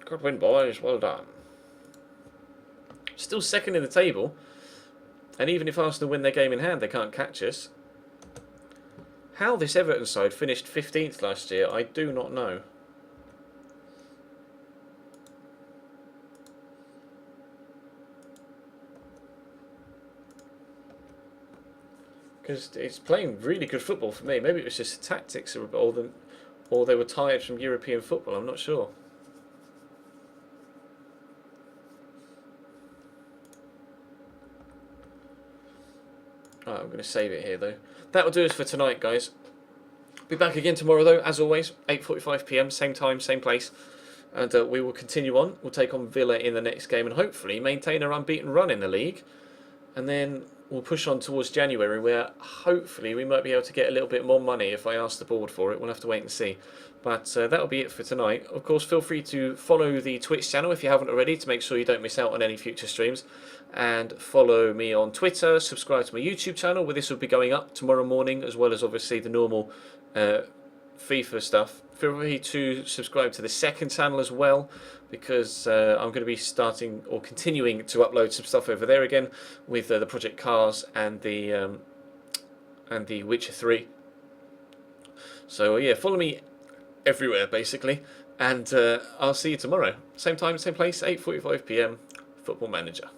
Good win, boys. Well done. Still second in the table. And even if Arsenal win their game in hand, they can't catch us. How this Everton side finished 15th last year, I do not know. Because it's playing really good football for me. Maybe it was just the tactics, or they were tired from European football. I'm not sure. Right, I'm going to save it here though. That'll do us for tonight, guys. Be back again tomorrow though, as always, 8:45 PM, same time, same place. And we will continue on. We'll take on Villa in the next game and hopefully maintain our unbeaten run in the league. And then we'll push on towards January, where hopefully we might be able to get a little bit more money if I ask the board for it. We'll have to wait and see. But that'll be it for tonight. Of course, feel free to follow the Twitch channel if you haven't already to make sure you don't miss out on any future streams. And follow me on Twitter, subscribe to my YouTube channel, where this will be going up tomorrow morning, as well as obviously the normal FIFA stuff. Feel free to subscribe to the second channel as well, because I'm going to be starting or continuing to upload some stuff over there again with the Project Cars and the Witcher 3. So yeah, follow me everywhere basically, and I'll see you tomorrow. Same time, same place, 8:45 PM. Football Manager.